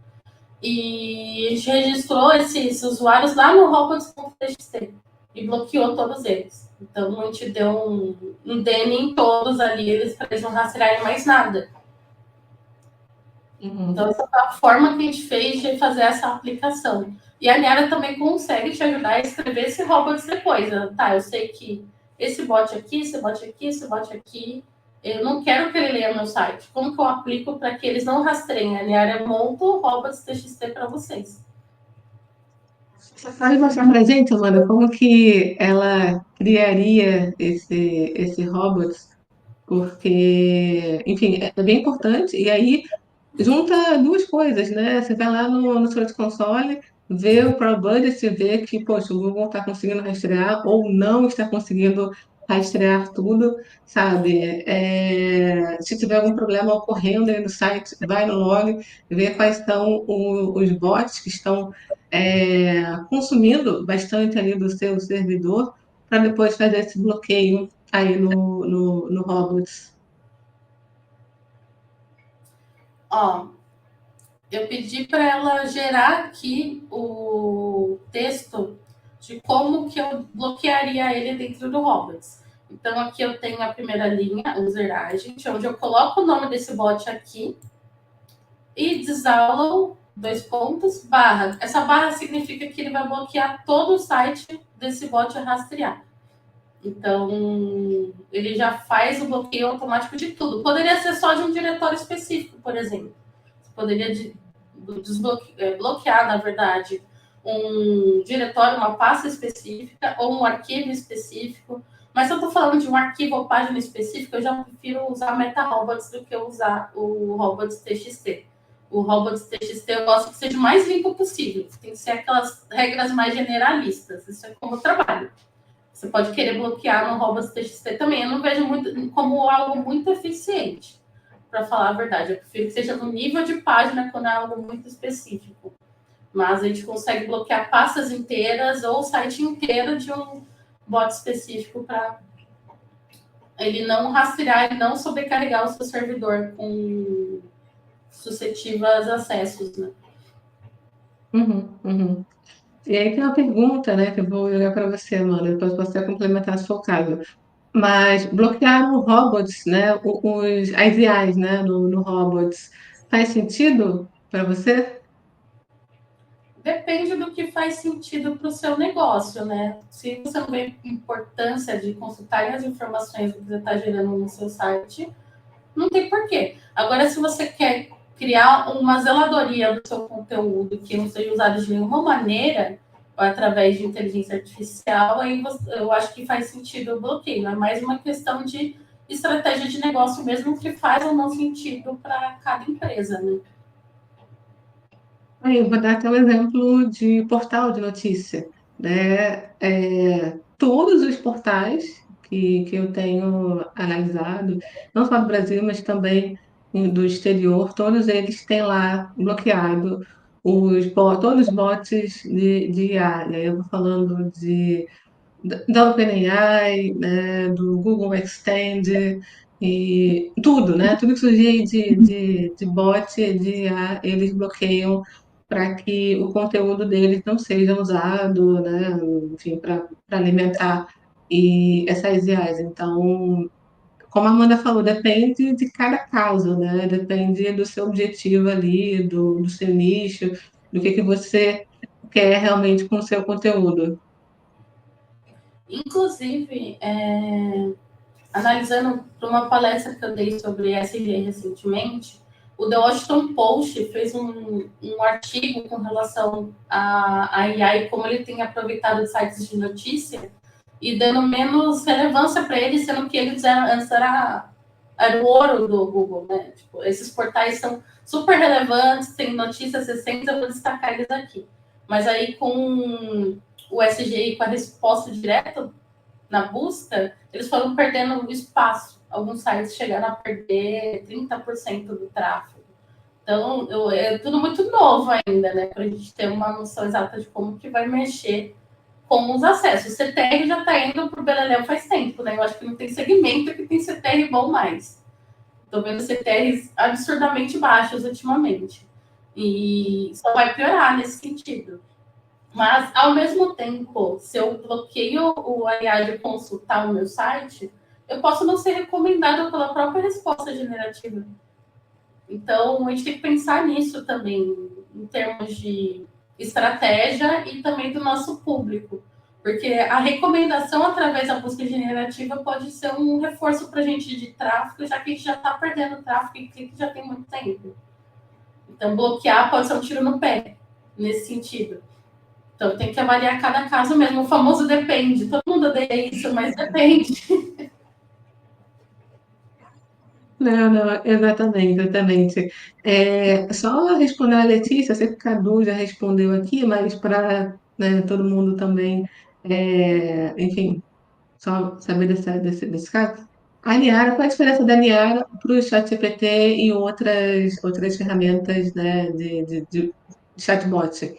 E a gente registrou esses usuários lá no robots.txt e bloqueou todos eles. Então, a gente deu um DN em todos ali, para eles não rastrearem mais nada. Então, essa foi a forma que a gente fez de fazer essa aplicação. E a Niara também consegue te ajudar a escrever esse robots depois. Tá, eu sei que esse bot aqui, esse bot aqui, esse bot aqui, eu não quero que ele leia meu site. Como que eu aplico para que eles não rastreiem? A Niara monta o robots.txt para vocês. Você pode mostrar pra gente, Amanda, como que ela criaria esse robot? Porque, enfim, é bem importante. E aí junta duas coisas, né? Você vai lá no Search Console, vê o Pro Budget, vê que, poxa, o Google está conseguindo rastrear ou não está conseguindo rastrear tudo, sabe? Se tiver algum problema ocorrendo aí no site, vai no log, vê quais são os bots que estão consumindo bastante ali do seu servidor, para depois fazer esse bloqueio aí no Robots. Ó, eu pedi para ela gerar aqui o texto de como que eu bloquearia ele dentro do Robots. Então, aqui eu tenho a primeira linha, user agent, onde eu coloco o nome desse bot aqui e disavow, dois pontos, barra. Essa barra significa que ele vai bloquear todo o site desse bot a rastrear. Então, ele já faz o bloqueio automático de tudo. Poderia ser só de um diretório específico, por exemplo. Você poderia bloquear, na verdade, um diretório, uma pasta específica ou um arquivo específico. Mas se eu estou falando de um arquivo ou página específica, eu já prefiro usar MetaRobots do que usar o robots.txt. O robots.txt eu gosto que seja o mais limpo possível. Tem que ser aquelas regras mais generalistas. Isso é como eu trabalho. Você pode querer bloquear no robots.txt também. Eu não vejo muito como algo muito eficiente, para falar a verdade. Eu prefiro que seja no nível de página quando é algo muito específico. Mas a gente consegue bloquear pastas inteiras ou o site inteiro de um bot específico para ele não rastrear e não sobrecarregar o seu servidor com suscetíveis acessos, né? Uhum, uhum. E aí tem uma pergunta, né, que eu vou jogar para você, Amanda, depois você complementar se for o caso. Mas bloquear no robots, né, as IAs, né, no robots, faz sentido para você? Depende do que faz sentido para o seu negócio, né? Se você não vê importância de consultar as informações que você está gerando no seu site, não tem porquê. Agora, se você quer criar uma zeladoria do seu conteúdo que não seja usado de nenhuma maneira, ou através de inteligência artificial, aí eu acho que faz sentido o bloqueio. É mais uma questão de estratégia de negócio mesmo que faz ou não sentido para cada empresa, né? Aí eu vou dar até um exemplo de portal de notícia, né? Todos os portais que eu tenho analisado, não só do Brasil, mas também do exterior, todos eles têm lá bloqueado todos os bots de IA. E aí eu vou falando da OpenAI, né, do Google Extend e tudo, né? Tudo que surgir aí de bot, de IA, eles bloqueiam para que o conteúdo deles não seja usado, né? Enfim, para alimentar essas IAs. Então, como a Amanda falou, depende de cada caso, né? Depende do seu objetivo ali, do seu nicho, do que você quer realmente com o seu conteúdo. Inclusive, analisando para uma palestra que eu dei sobre SG recentemente, o The Washington Post fez um artigo com relação a IA e como ele tem aproveitado sites de notícia e dando menos relevância para ele, sendo que eles antes era o ouro do Google, né? Tipo, esses portais são super relevantes, tem notícias recentes, eu vou destacar eles aqui. Mas aí com o SGI, com a resposta direta na busca, eles foram perdendo espaço. Alguns sites chegaram a perder 30% do tráfego. Então, é tudo muito novo ainda, né? Para a gente ter uma noção exata de como que vai mexer com os acessos. O CTR já está indo para o Beleléu faz tempo, né? Eu acho que não tem segmento que tem CTR bom mais. Estou vendo CTRs absurdamente baixos ultimamente. E só vai piorar nesse sentido. Mas, ao mesmo tempo, se eu bloqueio o AI de consultar o meu site, eu posso não ser recomendado pela própria resposta generativa. Então, a gente tem que pensar nisso também, em termos de estratégia e também do nosso público. Porque a recomendação através da busca generativa pode ser um reforço para a gente de tráfego, já que a gente já está perdendo tráfego e clique já tem muito tempo. Então, bloquear pode ser um tiro no pé, nesse sentido. Então, tem que avaliar cada caso mesmo. O famoso depende. Todo mundo odeia isso, mas depende. Não, não, exatamente, exatamente. Só responder a Letícia, eu sei que o Cadu já respondeu aqui, mas para, né, todo mundo também, enfim, só saber desse caso. A Niara, qual a diferença da Niara para o ChatGPT e outras ferramentas, né, de chatbot?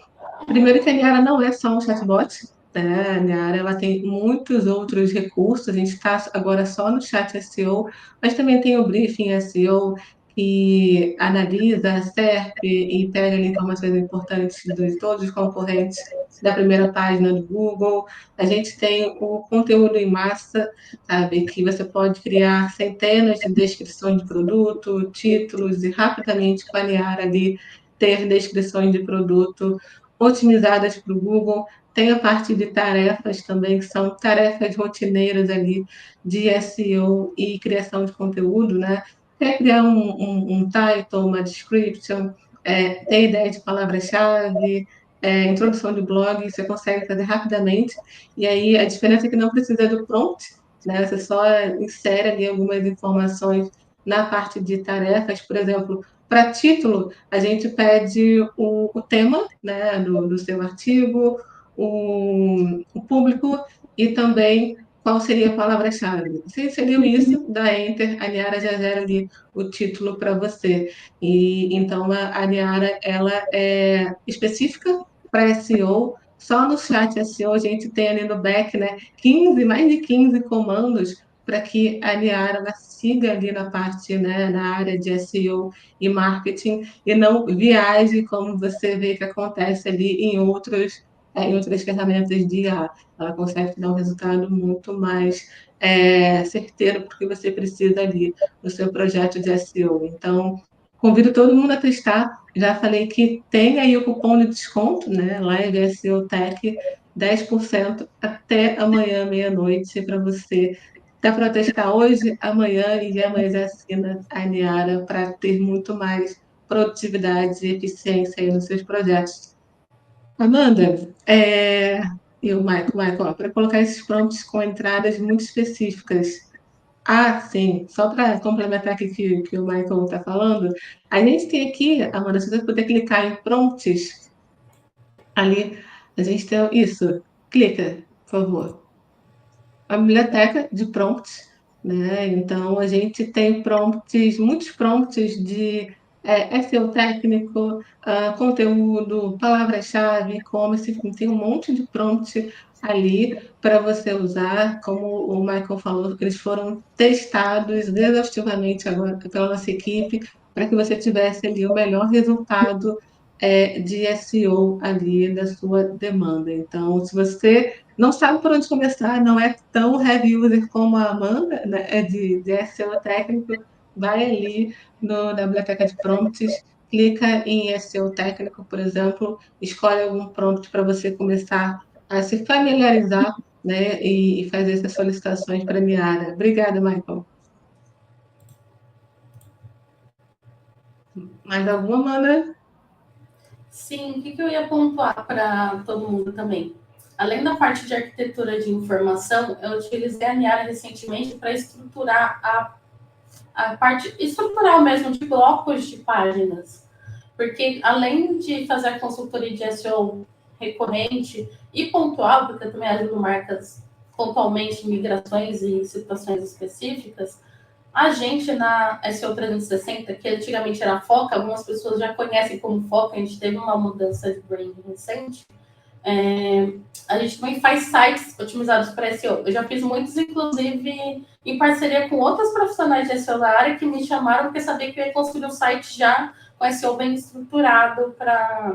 Primeiro que a Niara não é só um chatbot, né? A Niara ela tem muitos outros recursos. A gente está agora só no chat SEO, mas também tem o Briefing SEO que analisa a SERP e pega ali informações importantes de todos os concorrentes da primeira página do Google. A gente tem o conteúdo em massa, sabe? Que você pode criar centenas de descrições de produto, títulos e rapidamente com a Niara ali ter descrições de produto otimizadas para o Google. Tem a parte de tarefas também, que são tarefas rotineiras ali de SEO e criação de conteúdo, né? Quer criar um title, uma description, ter ideia de palavra-chave, introdução de blog, você consegue fazer rapidamente. E aí a diferença é que não precisa do prompt, né? Você só insere ali algumas informações na parte de tarefas, por exemplo, para título, a gente pede o tema, né, do seu artigo, o público e também qual seria a palavra-chave. Se inseriu isso, dá Enter, a Niara já gera ali o título para você. E então a Niara ela é específica para SEO. Só no chat SEO a gente tem ali no back, né, mais de 15 comandos para que a Niara ela siga ali na parte, né, na área de SEO e marketing e não viaje como você vê que acontece ali em outras ferramentas de IA. Ela consegue te dar um resultado muito mais certeiro porque você precisa ali no seu projeto de SEO. Então, convido todo mundo a testar já falei que tem aí o cupom de desconto, né? Live SEO Tech, 10% até amanhã, meia-noite, para você. Dá para testar hoje, amanhã e amanhã já assina a Niara para ter muito mais produtividade e eficiência aí nos seus projetos. Amanda, e o Michael, para colocar esses prompts com entradas muito específicas. Ah, sim, só para complementar aqui que o Michael está falando, a gente tem aqui, Amanda, se você puder clicar em prompts, ali, a gente tem isso, clica, por favor. A biblioteca de prompts, né? Então a gente tem prompts, muitos prompts de SEO técnico, conteúdo, palavra-chave, e-commerce, tem um monte de prompt ali para você usar, como o Michael falou, eles foram testados exaustivamente agora pela nossa equipe, para que você tivesse ali o melhor resultado de SEO ali da sua demanda. Então, se você não sabe por onde começar, não é tão heavy user como a Amanda, né, é de SEO técnico, vai ali na biblioteca de prompts, clica em SEO técnico, por exemplo, escolhe algum prompt para você começar a se familiarizar, né, e fazer essas solicitações para a Niara. Obrigada, Michael. Mais alguma, Amanda? Sim, o que eu ia pontuar para todo mundo também? Além da parte de arquitetura de informação, eu utilizei a Niara recentemente para estruturar a parte estrutural mesmo de blocos de páginas. Porque além de fazer a consultoria de SEO recorrente e pontual, porque eu também ajudo marcas pontualmente em migrações e situações específicas, a gente na SEO 360, que antigamente era Foca, algumas pessoas já conhecem como Foca, a gente teve uma mudança de branding recente. A gente também faz sites otimizados para SEO. Eu já fiz muitos, inclusive, em parceria com outros profissionais de SEO da área que me chamaram porque sabia que eu ia construir um site já com SEO bem estruturado para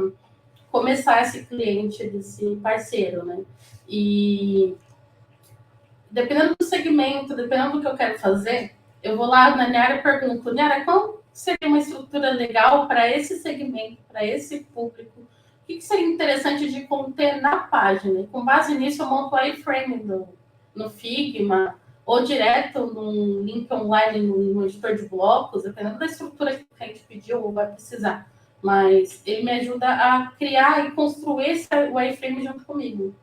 começar esse cliente desse parceiro, né? E dependendo do segmento, dependendo do que eu quero fazer, eu vou lá na Niara e pergunto, Niara, qual seria uma estrutura legal para esse segmento, para esse público? O que seria interessante de conter na página? E com base nisso, eu monto o iframe no Figma, ou direto num link online no editor de blocos, dependendo da estrutura que a gente pediu ou vai precisar. Mas ele me ajuda a criar e construir o iframe junto comigo.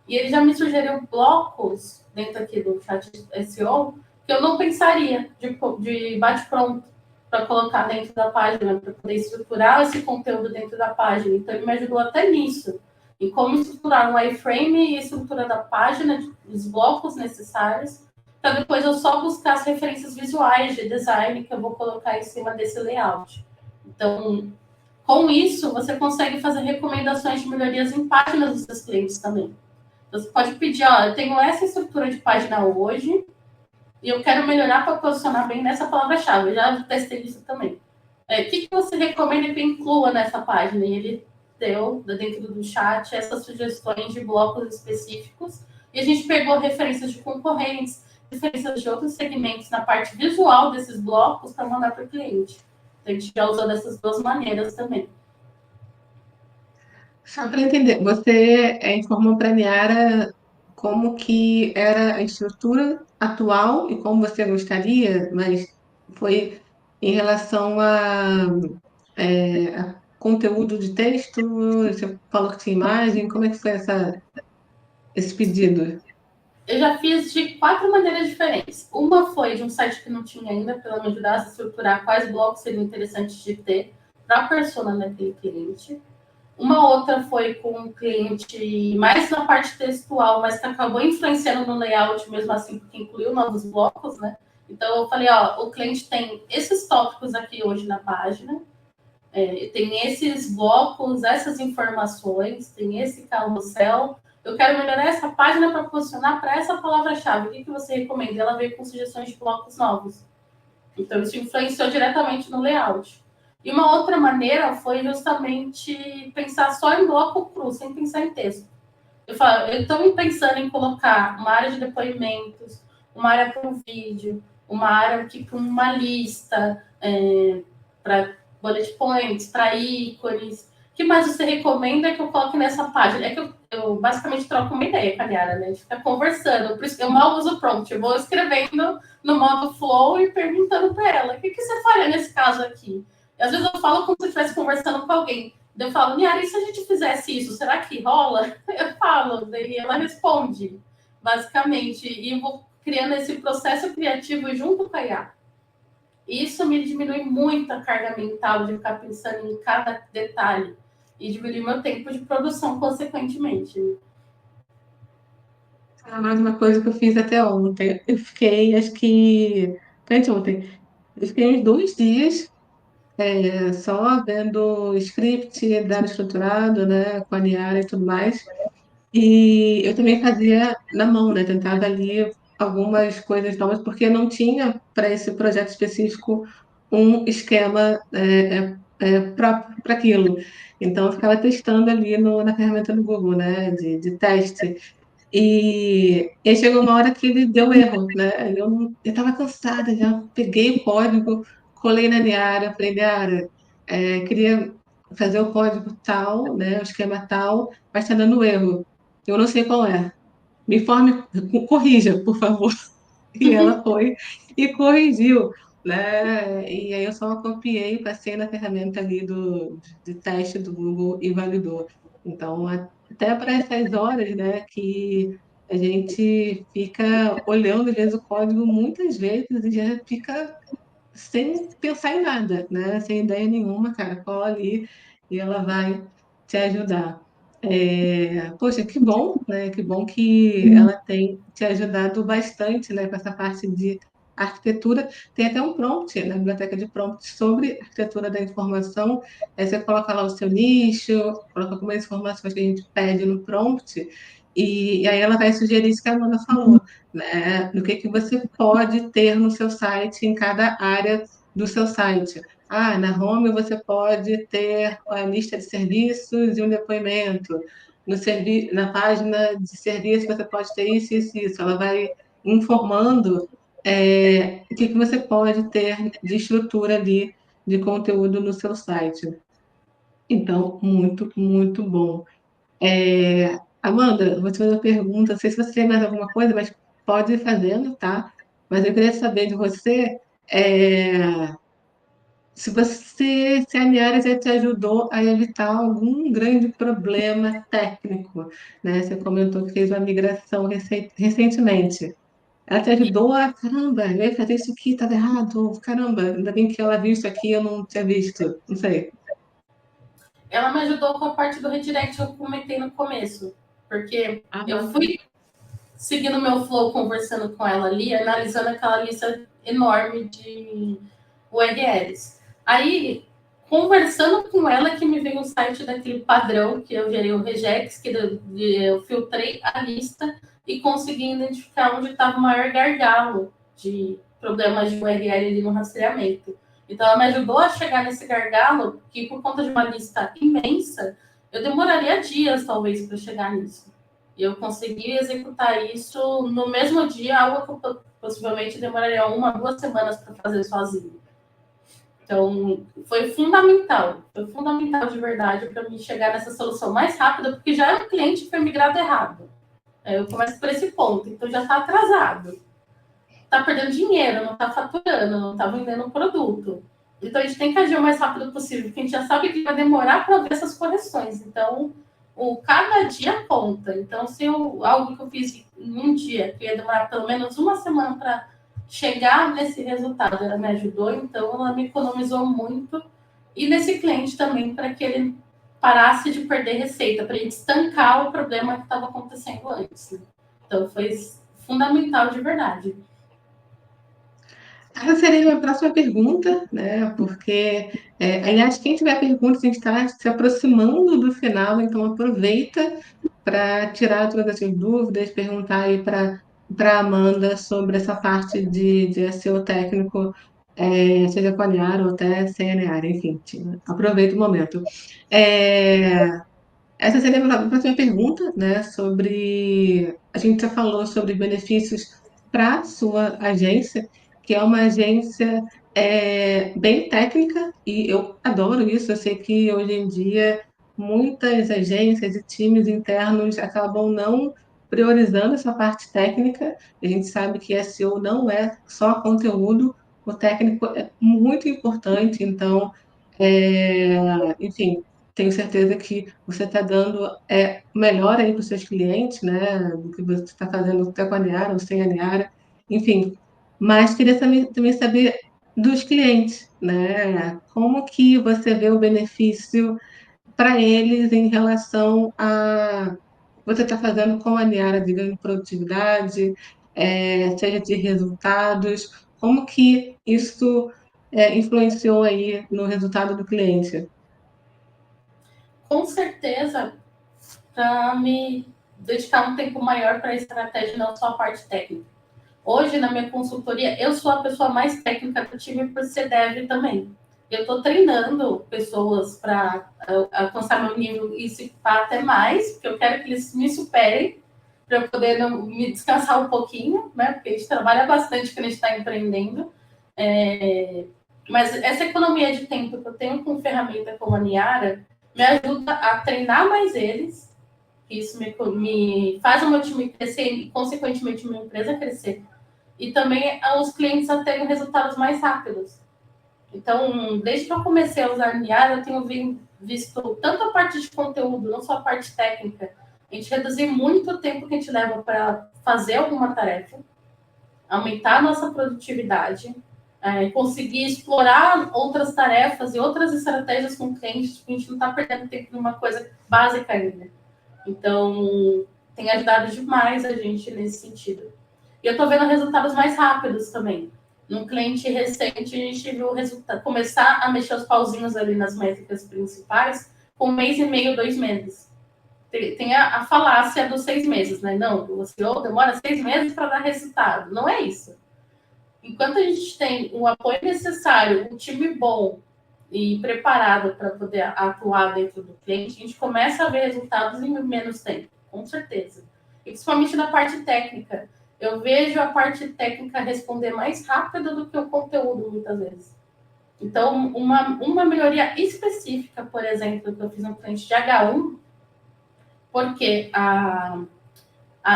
E ele já me sugeriu blocos dentro aqui do chat SEO que eu não pensaria de bate-pronto para colocar dentro da página, para poder estruturar esse conteúdo dentro da página. Então, ele me ajudou até nisso, em como estruturar um iframe e a estrutura da página, os blocos necessários, para depois eu só buscar as referências visuais de design que eu vou colocar em cima desse layout. Então, com isso, você consegue fazer recomendações de melhorias em páginas dos seus clientes também. Você pode pedir, ó, eu tenho essa estrutura de página hoje e eu quero melhorar para posicionar bem nessa palavra-chave. Eu já testei isso também. O que você recomenda que eu inclua nessa página? E ele deu, dentro do chat, essas sugestões de blocos específicos. E a gente pegou referências de concorrentes, referências de outros segmentos na parte visual desses blocos para mandar para o cliente. A gente já usou dessas duas maneiras também. Só para entender, você informou para a Niara como que era a estrutura atual e como você gostaria, mas foi em relação a conteúdo de texto, você falou que tinha imagem, como é que foi esse pedido? Eu já fiz de 4 maneiras diferentes. Uma foi de um site que não tinha ainda, para ela me ajudar a estruturar quais blocos seriam interessantes de ter para a persona daquele cliente. Uma outra foi com um cliente mais na parte textual, mas que acabou influenciando no layout mesmo assim, porque incluiu novos blocos, né? Então eu falei, ó, o cliente tem esses tópicos aqui hoje na página, tem esses blocos, essas informações, tem esse carrossel. Eu quero melhorar essa página para posicionar para essa palavra-chave. O que você recomenda? Ela veio com sugestões de blocos novos. Então, isso influenciou diretamente no layout. E uma outra maneira foi justamente pensar só em bloco cru, sem pensar em texto. Eu estou pensando em colocar uma área de depoimentos, uma área para um vídeo, uma área aqui para uma lista, para bullet points, para ícones. O que mais você recomenda que eu coloque nessa página? É que eu basicamente troco uma ideia com a Yara, né? A gente fica conversando. Por isso que eu mal uso o prompt. Eu vou escrevendo no modo flow e perguntando para ela: o que, que você faria nesse caso aqui? E às vezes eu falo como se eu estivesse conversando com alguém. Eu falo, Yara, e se a gente fizesse isso, será que rola? Eu falo, daí ela responde, basicamente. E eu vou criando esse processo criativo junto com a Yara. Isso me diminui muito a carga mental de ficar pensando em cada detalhe e diminui meu tempo de produção, consequentemente. Mais uma coisa que eu fiz até ontem. Eu fiquei, acho que. Foi anteontem. Eu fiquei uns 2 dias só vendo script, dado estruturado, né, com a Niara e tudo mais. E eu também fazia na mão, né? Tentava ali algumas coisas novas, porque não tinha para esse projeto específico um esquema próprio para aquilo. Então, eu ficava testando ali na ferramenta do Google, né? De teste. E aí chegou uma hora que ele deu erro, né? Eu estava cansada, já peguei o código, colei na Niara, falei, Niara, queria fazer o código tal, né? O esquema tal, mas está dando erro. Eu não sei qual é. Me informe, corrija, por favor. E ela foi e corrigiu, né? E aí eu só copiei, passei na ferramenta ali de teste do Google e validou. Então, até para essas horas, né, que a gente fica olhando, às vezes, o código muitas vezes e já fica sem pensar em nada, né? Sem ideia nenhuma, cara, cola ali e ela vai te ajudar. Poxa, que bom, né? Que bom que ela tem te ajudado bastante, né, com essa parte de arquitetura. Tem até um prompt na biblioteca de prompts sobre arquitetura da informação. Aí você coloca lá o seu nicho, coloca algumas informações que a gente pede no prompt, e aí ela vai sugerir isso que a Amanda falou, né? Do que você pode ter no seu site, em cada área do seu site. Ah, na home você pode ter a lista de serviços e um depoimento. Na página de serviço você pode ter isso, isso, isso. Ela vai informando o que você pode ter de estrutura ali, de conteúdo no seu site. Então, muito, muito bom. Amanda, vou te fazer uma pergunta. Não sei se você tem mais alguma coisa, mas pode ir fazendo, tá? Mas eu queria saber de você, é, se a Niara já te ajudou a evitar algum grande problema técnico, né? Você comentou que fez uma migração recentemente. Ela te ajudou a, caramba, eu ia fazer isso aqui, estava errado, caramba, ainda bem que ela viu isso aqui, eu não tinha visto, não sei. Ela me ajudou com a parte do redirect que eu comentei no começo, porque eu Aham. fui seguindo meu flow, conversando com ela ali, analisando aquela lista enorme de URLs. Aí, conversando com ela, que me veio um site daquele padrão que eu gerei o regex, que eu filtrei a lista e consegui identificar onde estava o maior gargalo de problemas de URL ali no rastreamento. Então, ela me ajudou a chegar nesse gargalo, que por conta de uma lista imensa, eu demoraria dias, talvez, para chegar nisso. E eu consegui executar isso no mesmo dia, algo que eu possivelmente demoraria 1, 2 semanas para fazer sozinho. Então, foi fundamental de verdade para mim chegar nessa solução mais rápida, porque já é um cliente que foi migrado errado. Eu começo por esse ponto, então já está atrasado. Está perdendo dinheiro, não está faturando, não está vendendo um produto. Então a gente tem que agir o mais rápido possível, porque a gente já sabe que vai demorar para ver essas correções. Então, cada dia conta. Então, se algo que eu fiz em um dia, que ia demorar pelo menos 1 semana para chegar nesse resultado, ela me ajudou, então ela me economizou muito. E nesse cliente também, para que ele parasse de perder receita, para ele estancar o problema que estava acontecendo antes. Né? Então, foi fundamental de verdade. Essa seria a minha próxima pergunta, né? Porque, aliás, quem tiver perguntas, a gente está se aproximando do final, então aproveita para tirar todas as suas dúvidas, perguntar aí para Amanda sobre essa parte de SEO técnico, seja com a Niara ou até sem a Niara, enfim, aproveita o momento. É, essa seria a minha próxima pergunta, né? Sobre. A gente já falou sobre benefícios para a sua agência, que é uma agência. bem técnica e eu adoro isso. Eu sei que hoje em dia muitas agências e times internos acabam não priorizando essa parte técnica. A gente sabe que SEO não é só conteúdo, o técnico é muito importante. Então, enfim, tenho certeza que você está dando melhor aí para os seus clientes, né, do que você está fazendo até com a Niara ou sem a Niara, enfim. Mas queria também saber dos clientes, né? Como que você vê o benefício para eles em relação a você está fazendo com a Niara de ganho de produtividade, seja de resultados, como que isso influenciou aí no resultado do cliente? Com certeza, para me dedicar um tempo maior para a estratégia, não só a parte técnica. Hoje, na minha consultoria, eu sou a pessoa mais técnica do time por ser dev também. Eu estou treinando pessoas para alcançar meu nível e se pá até mais, porque eu quero que eles me superem, para eu poder me descansar um pouquinho, né? Porque a gente trabalha bastante quando a gente está empreendendo. É, mas essa economia de tempo que eu tenho com ferramenta como a Niara me ajuda a treinar mais eles, isso me faz o meu time crescer e, consequentemente, minha empresa crescer. E também os clientes a terem resultados mais rápidos. Então, desde que eu comecei a usar a Niara, eu tenho visto tanto a parte de conteúdo, não só a parte técnica, a gente reduzir muito o tempo que a gente leva para fazer alguma tarefa, aumentar a nossa produtividade, conseguir explorar outras tarefas e outras estratégias com o cliente, porque a gente não está perdendo tempo numa coisa básica ainda. Então, tem ajudado demais a gente nesse sentido. E eu estou vendo resultados mais rápidos também. Num cliente recente, a gente viu o resultado, começar a mexer os pauzinhos ali nas métricas principais com 1 mês e meio, 2 meses. Tem a falácia dos 6 meses, né? Não, o SEO demora 6 meses para dar resultado. Não é isso. Enquanto a gente tem o apoio necessário, um time bom e preparado para poder atuar dentro do cliente, a gente começa a ver resultados em menos tempo, com certeza. E principalmente na parte técnica. Eu vejo a parte técnica responder mais rápido do que o conteúdo, muitas vezes. Então, uma melhoria específica, por exemplo, que eu fiz no cliente de H1, porque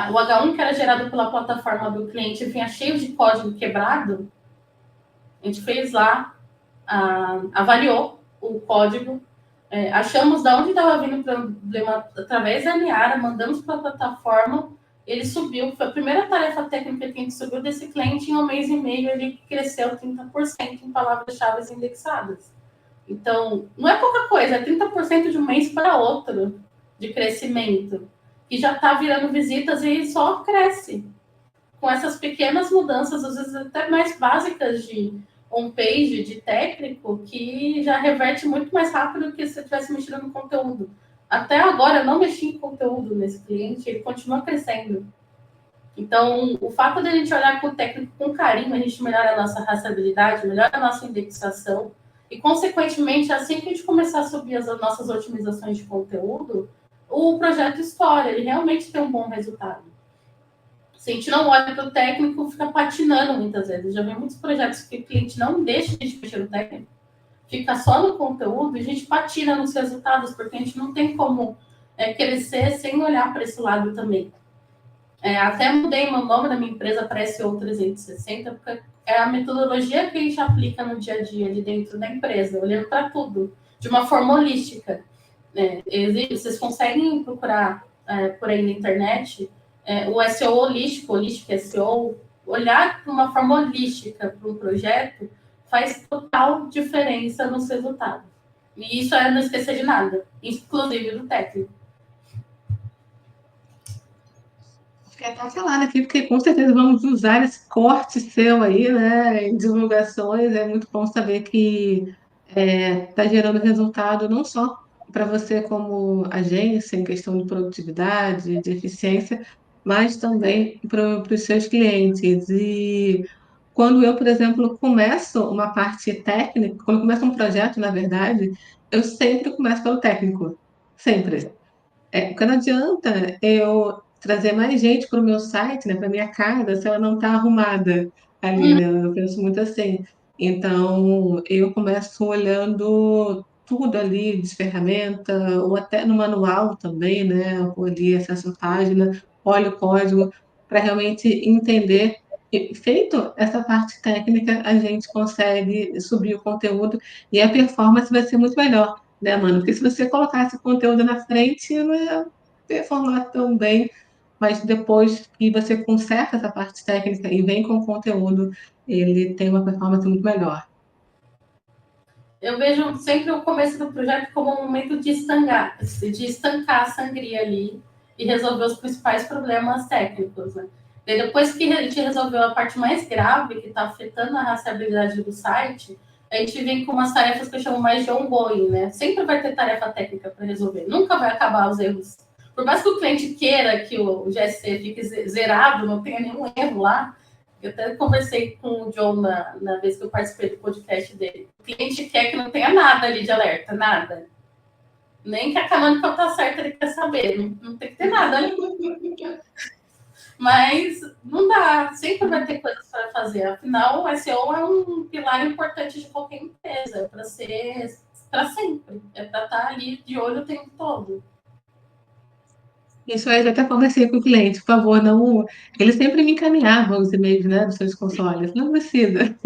o H1 que era gerado pela plataforma do cliente vinha cheio de código quebrado, a gente fez lá, avaliou o código, achamos de onde estava vindo o problema através da Niara, mandamos para a plataforma, ele subiu, foi a primeira tarefa técnica que a gente subiu desse cliente, em 1 mês e meio ele cresceu 30% em palavras-chave indexadas. Então, não é pouca coisa, é 30% de um mês para outro de crescimento, que já está virando visitas e só cresce. Com essas pequenas mudanças, às vezes até mais básicas de homepage, de técnico, que já reverte muito mais rápido que se você tivesse mexido no conteúdo. Até agora, eu não mexi em conteúdo nesse cliente, ele continua crescendo. Então, o fato de a gente olhar com o técnico com carinho, a gente melhora a nossa rastreabilidade, melhora a nossa indexação, e, consequentemente, assim que a gente começar a subir as nossas otimizações de conteúdo, o projeto estoura, ele realmente tem um bom resultado. Se a gente não olha para o técnico, fica patinando muitas vezes. Já vi muitos projetos que o cliente não deixa de mexer no técnico, fica só no conteúdo e a gente patina nos resultados, porque a gente não tem como crescer sem olhar para esse lado também. Até mudei o nome da minha empresa para SEO 360, porque é a metodologia que a gente aplica no dia a dia ali dentro da empresa, olhando para tudo, de uma forma holística. Vocês conseguem procurar por aí na internet o SEO holístico, holístico SEO, olhar de uma forma holística para um projeto faz total diferença nos resultados. E isso é não esquecer de nada, inclusive do técnico. Fiquei até falando aqui, porque com certeza vamos usar esse corte seu aí, né, em divulgações. É muito bom saber que está gerando resultado não só para você como agência, em questão de produtividade, de eficiência, mas também para os seus clientes. E quando eu, por exemplo, começo uma parte técnica, quando eu começo um projeto, na verdade, eu sempre começo pelo técnico. Sempre. Porque não adianta eu trazer mais gente para o meu site, né, para minha casa, se ela não está arrumada ali, né? Eu penso muito assim. Então, eu começo olhando tudo ali de ferramenta, ou até no manual também, né? Eu vou ali, acesso a página, olho o código, para realmente entender. E feito essa parte técnica, a gente consegue subir o conteúdo e a performance vai ser muito melhor, né, mano? Porque se você colocasse o conteúdo na frente, não ia performar tão bem, mas depois que você conserta essa parte técnica e vem com o conteúdo, ele tem uma performance muito melhor. Eu vejo sempre o começo do projeto como um momento de estancar a sangria ali e resolver os principais problemas técnicos, né? E depois que a gente resolveu a parte mais grave, que está afetando a rastreabilidade do site, a gente vem com umas tarefas que eu chamo mais de ongoing, né? Sempre vai ter tarefa técnica para resolver, nunca vai acabar os erros. Por mais que o cliente queira que o GSC fique zerado, não tenha nenhum erro lá, eu até conversei com o John na vez que eu participei do podcast dele. O cliente quer que não tenha nada ali de alerta, nada. Nem que a canônica está certa, ele quer saber. Não tem que ter nada ali. Mas não dá, sempre vai ter coisas para fazer. Afinal, o SEO é um pilar importante de qualquer empresa, para ser para sempre. É para estar ali de olho o tempo todo. Isso aí, eu até conversei com o cliente, por favor, não. Ele sempre me encaminhava os e-mails, né, dos seus consoles. Não precisa.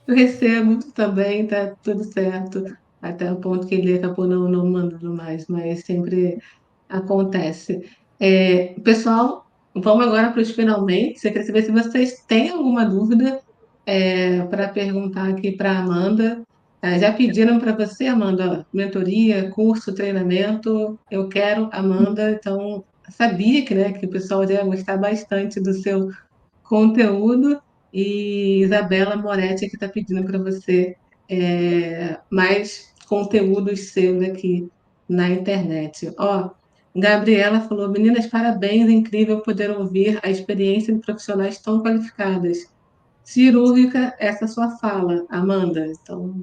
Eu recebo também, tá tudo certo. Até o ponto que ele acabou não mandando mais, mas sempre acontece. Pessoal, vamos agora para os finalmente. Eu queria saber se vocês têm alguma dúvida para perguntar aqui para a Amanda. Já pediram para você, Amanda, ó, mentoria, curso, treinamento. Eu quero, Amanda. Então, sabia que, né, que o pessoal já ia gostar bastante do seu conteúdo. E Isabela Moretti aqui está pedindo para você mais conteúdos seus aqui na internet. Ó, Gabriela falou: meninas, parabéns, incrível poder ouvir a experiência de profissionais tão qualificadas. Cirúrgica, essa sua fala, Amanda. Então,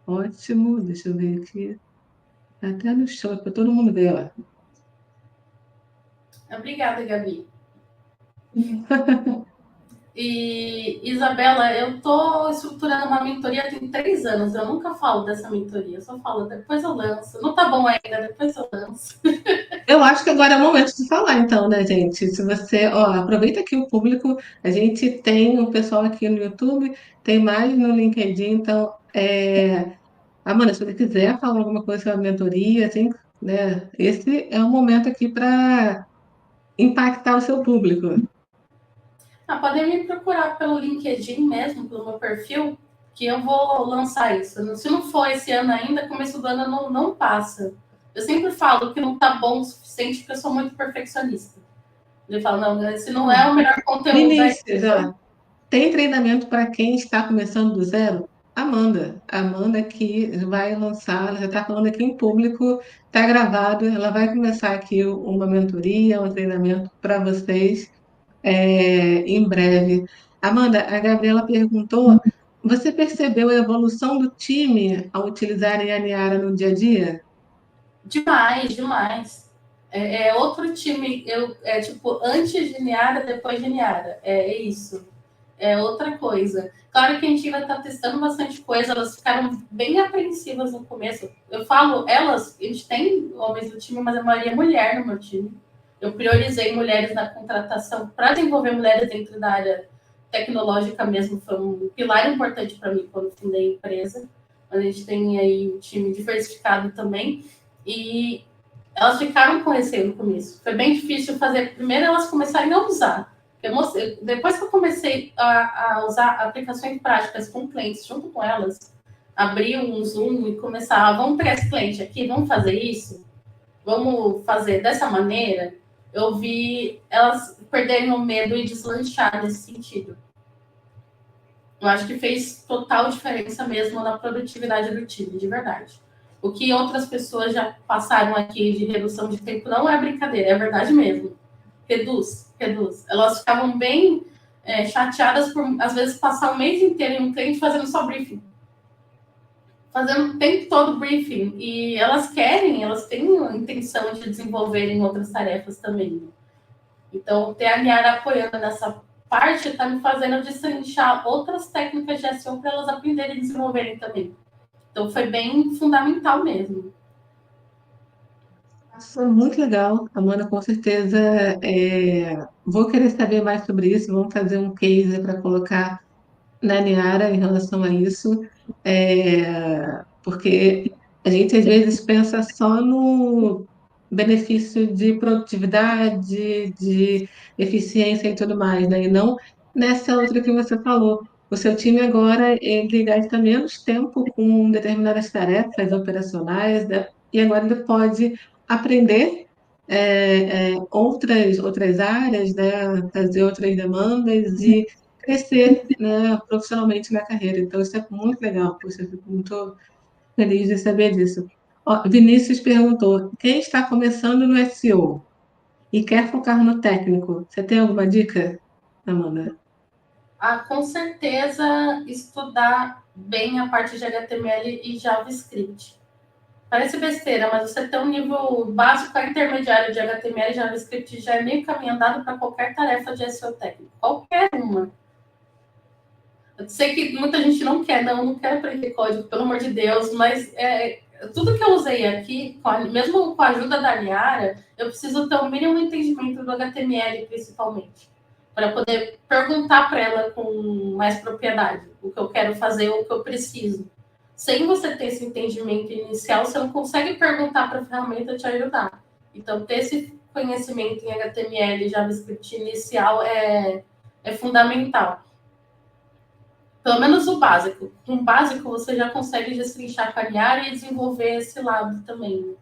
ótimo. Deixa eu ver aqui. Tá até no show, para todo mundo ver, ó. Obrigada, Gabi. E, Isabela, eu estou estruturando uma mentoria tem 3 anos. Eu nunca falo dessa mentoria, eu só falo, depois eu lanço. Não tá bom ainda, depois eu lanço. Eu acho que agora é o momento de falar, então, né, gente? Se você, ó, aproveita aqui o público, a gente tem um pessoal aqui no YouTube, tem mais no LinkedIn, então, Amanda, se você quiser falar alguma coisa sobre a mentoria, assim, né, esse é o momento aqui para impactar o seu público. Ah, podem me procurar pelo LinkedIn mesmo, pelo meu perfil, que eu vou lançar isso. Se não for esse ano ainda, começo do ano não passa. Eu sempre falo que não tá bom o suficiente, porque eu sou muito perfeccionista. Eu falo, não, esse não é o melhor conteúdo da Vinícius, empresa. ó, tem treinamento para quem está começando do zero? Amanda. Amanda que vai lançar, ela já está falando aqui em público, está gravado, ela vai começar aqui uma mentoria, um treinamento para vocês em breve. Amanda, a Gabriela perguntou: você percebeu a evolução do time ao utilizarem a Niara no dia a dia? Demais, demais. É outro time, é tipo antes de Niara, depois de Niara. É isso. É outra coisa. Claro que a gente ainda está testando bastante coisa, elas ficaram bem apreensivas no começo. Eu falo, elas, a gente tem homens do time, mas a maioria é mulher no meu time. Eu priorizei mulheres na contratação para desenvolver mulheres dentro da área tecnológica mesmo, foi um pilar importante para mim quando fundei a empresa. A gente tem aí um time diversificado também. E elas ficaram com receio no começo. Foi bem difícil fazer. Primeiro, elas começarem a usar. Depois que eu comecei a usar aplicações práticas com clientes junto com elas, abrir um Zoom e começar, vamos pegar esse cliente aqui, vamos fazer isso, vamos fazer dessa maneira, eu vi elas perderem o medo e deslanchar nesse sentido. Eu acho que fez total diferença mesmo na produtividade do time, de verdade. O que outras pessoas já passaram aqui de redução de tempo não é brincadeira, é verdade mesmo. Reduz, reduz. Elas ficavam bem chateadas por, às vezes, passar o mês inteiro em um cliente fazendo só briefing. Fazendo o tempo todo briefing. E elas querem, elas têm a intenção de desenvolverem outras tarefas também. Então, ter a Niara apoiando nessa parte está me fazendo destrinchar outras técnicas de SEO para elas aprenderem e desenvolverem também. Então, foi bem fundamental mesmo. Isso é muito legal, Amanda, com certeza. Vou querer saber mais sobre isso. Vamos fazer um case para colocar na Niara em relação a isso, porque a gente às vezes pensa só no benefício de produtividade, de eficiência e tudo mais, né? E não nessa outra que você falou. O seu time agora ele gasta menos tempo com determinadas tarefas operacionais, né? E agora ele pode aprender outras áreas, né? Fazer outras demandas e crescer, né, profissionalmente na carreira. Então, isso é muito legal. Poxa, eu fico muito feliz de saber disso. Ó, Vinícius perguntou: quem está começando no SEO e quer focar no técnico, você tem alguma dica, Amanda? Com certeza, estudar bem a parte de HTML e JavaScript. Parece besteira, mas você ter um nível básico a intermediário de HTML e JavaScript já é meio caminho andado para qualquer tarefa de SEO técnico. Qualquer uma. Eu sei que muita gente não quer, não quer aprender código, pelo amor de Deus, mas tudo que eu usei aqui, mesmo com a ajuda da Liara, eu preciso ter o mínimo entendimento do HTML, principalmente, para poder perguntar para ela com mais propriedade o que eu quero fazer, o que eu preciso. Sem você ter esse entendimento inicial, você não consegue perguntar para a ferramenta te ajudar. Então, ter esse conhecimento em HTML e JavaScript inicial é fundamental. Pelo menos o básico. Com o básico, você já consegue destrinchar com a Liara e desenvolver esse lado também.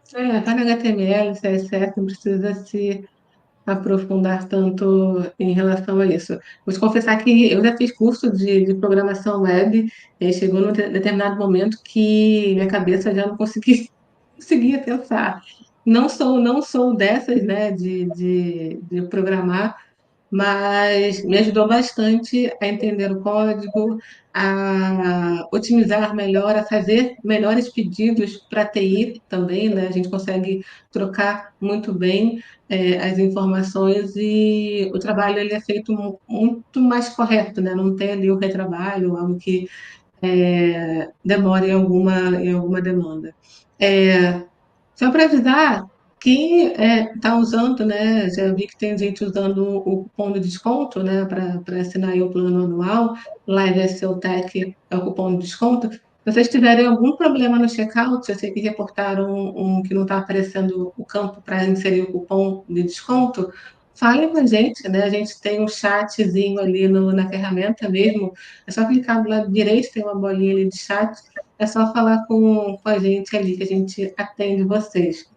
Tá no HTML, CSS, não precisa se aprofundar tanto em relação a isso. Vou te confessar que eu já fiz curso de programação web, e chegou num determinado momento que minha cabeça já não conseguia pensar. Não sou dessas, né, de programar, mas me ajudou bastante a entender o código, a otimizar melhor, a fazer melhores pedidos para TI também, né? A gente consegue trocar muito bem as informações e o trabalho ele é feito muito mais correto, né? Não tem ali o retrabalho, algo que demore em alguma demanda. É, Só para avisar, quem está usando, né? Já vi que tem gente usando o cupom de desconto, né? Para assinar aí o plano anual. Live SEO Tech é o cupom de desconto. Se vocês tiverem algum problema no checkout, eu sei que reportaram que não está aparecendo o campo para inserir o cupom de desconto, falem com a gente, né? A gente tem um chatzinho ali na ferramenta mesmo. É só clicar do lado direito, tem uma bolinha ali de chat. É só falar com a gente ali, que a gente atende vocês.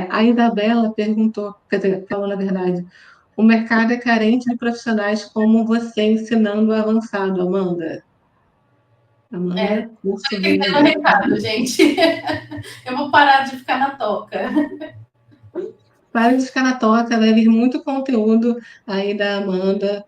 A Isabela perguntou, quer dizer, falou na verdade, o mercado é carente de profissionais como você ensinando o avançado, Amanda. Amanda, curso vem Entendendo o aí. recado, gente. Eu vou parar de ficar na toca. Para de ficar na toca, vai vir muito conteúdo aí da Amanda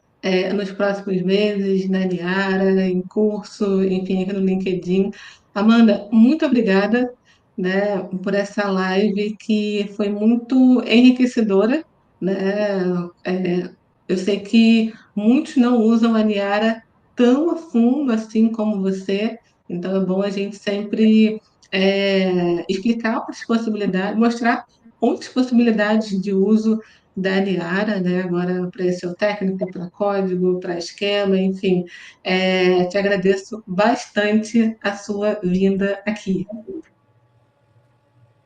nos próximos meses, na Niara, em curso, enfim, aqui no LinkedIn. Amanda, muito obrigada, né, por essa live que foi muito enriquecedora, né? É, eu sei que muitos não usam a Niara tão a fundo assim como você, então é bom a gente sempre explicar outras possibilidades, mostrar outras possibilidades de uso da Niara, né? Agora para esse o técnico, para código, para esquema, enfim. Te agradeço bastante a sua vinda aqui.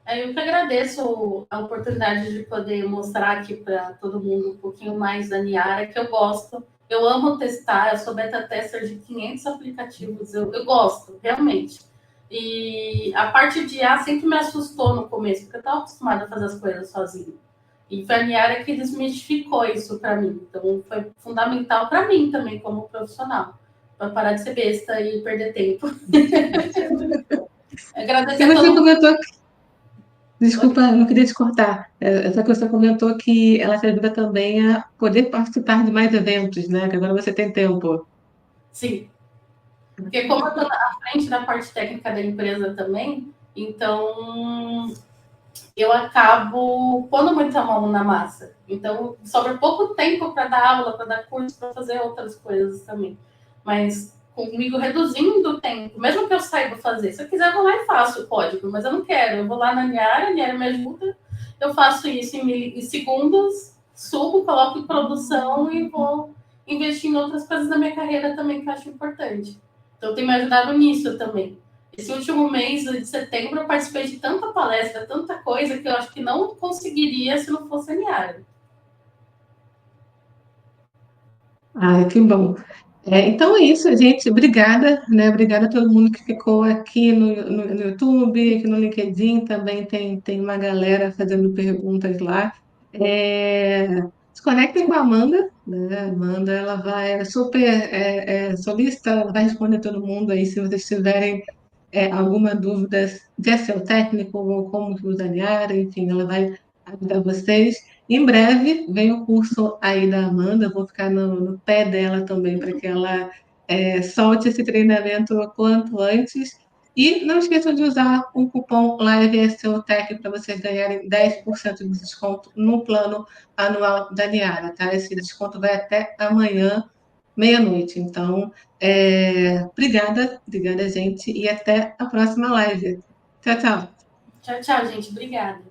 Eu que agradeço a oportunidade de poder mostrar aqui para todo mundo um pouquinho mais da Niara, que eu gosto. Eu amo testar, eu sou beta tester de 500 aplicativos, eu gosto, realmente. E a parte de IA sempre me assustou no começo, porque eu estava acostumada a fazer as coisas sozinha. E foi a Niara que desmistificou isso para mim. Então, foi fundamental para mim também, como profissional, para parar de ser besta e perder tempo. E Agradecer a você todo mundo. comentou, desculpa, não queria te cortar, só que você comentou que ela te ajuda também a poder participar de mais eventos, né? Que agora você tem tempo. Sim, porque como eu estou à frente da parte técnica da empresa também, então eu acabo pondo muita mão na massa. Então, sobra pouco tempo para dar aula, para dar curso, para fazer outras coisas também. Mas comigo reduzindo o tempo, mesmo que eu saiba fazer, se eu quiser, eu vou lá e faço o código, mas eu não quero. Eu vou lá na Niara, a Niara me ajuda, eu faço isso em segundos, subo, coloco em produção e vou investir em outras coisas da minha carreira também que eu acho importante. Então, tem me ajudado nisso também. Esse último mês de setembro eu participei de tanta palestra, tanta coisa, que eu acho que não conseguiria se não fosse a Niara. Ai, que bom. Então é isso, gente. Obrigada, né? Obrigada a todo mundo que ficou aqui no YouTube, aqui no LinkedIn também tem uma galera fazendo perguntas lá. É, Se conectem com a Amanda, né? A Amanda, ela é super solícita, ela vai responder todo mundo aí se vocês tiverem alguma dúvida de SEO técnico ou como que usa a Niara, enfim, ela vai ajudar vocês. Em breve vem o curso aí da Amanda, vou ficar no pé dela também para que ela solte esse treinamento o quanto antes. E não esqueçam de usar o cupom LiveSEOTech para vocês ganharem 10% de desconto no plano anual da Niara, tá? Esse desconto vai até amanhã, meia-noite. Então, obrigada, gente, e até a próxima live. Tchau, tchau. Tchau, tchau, gente. Obrigada.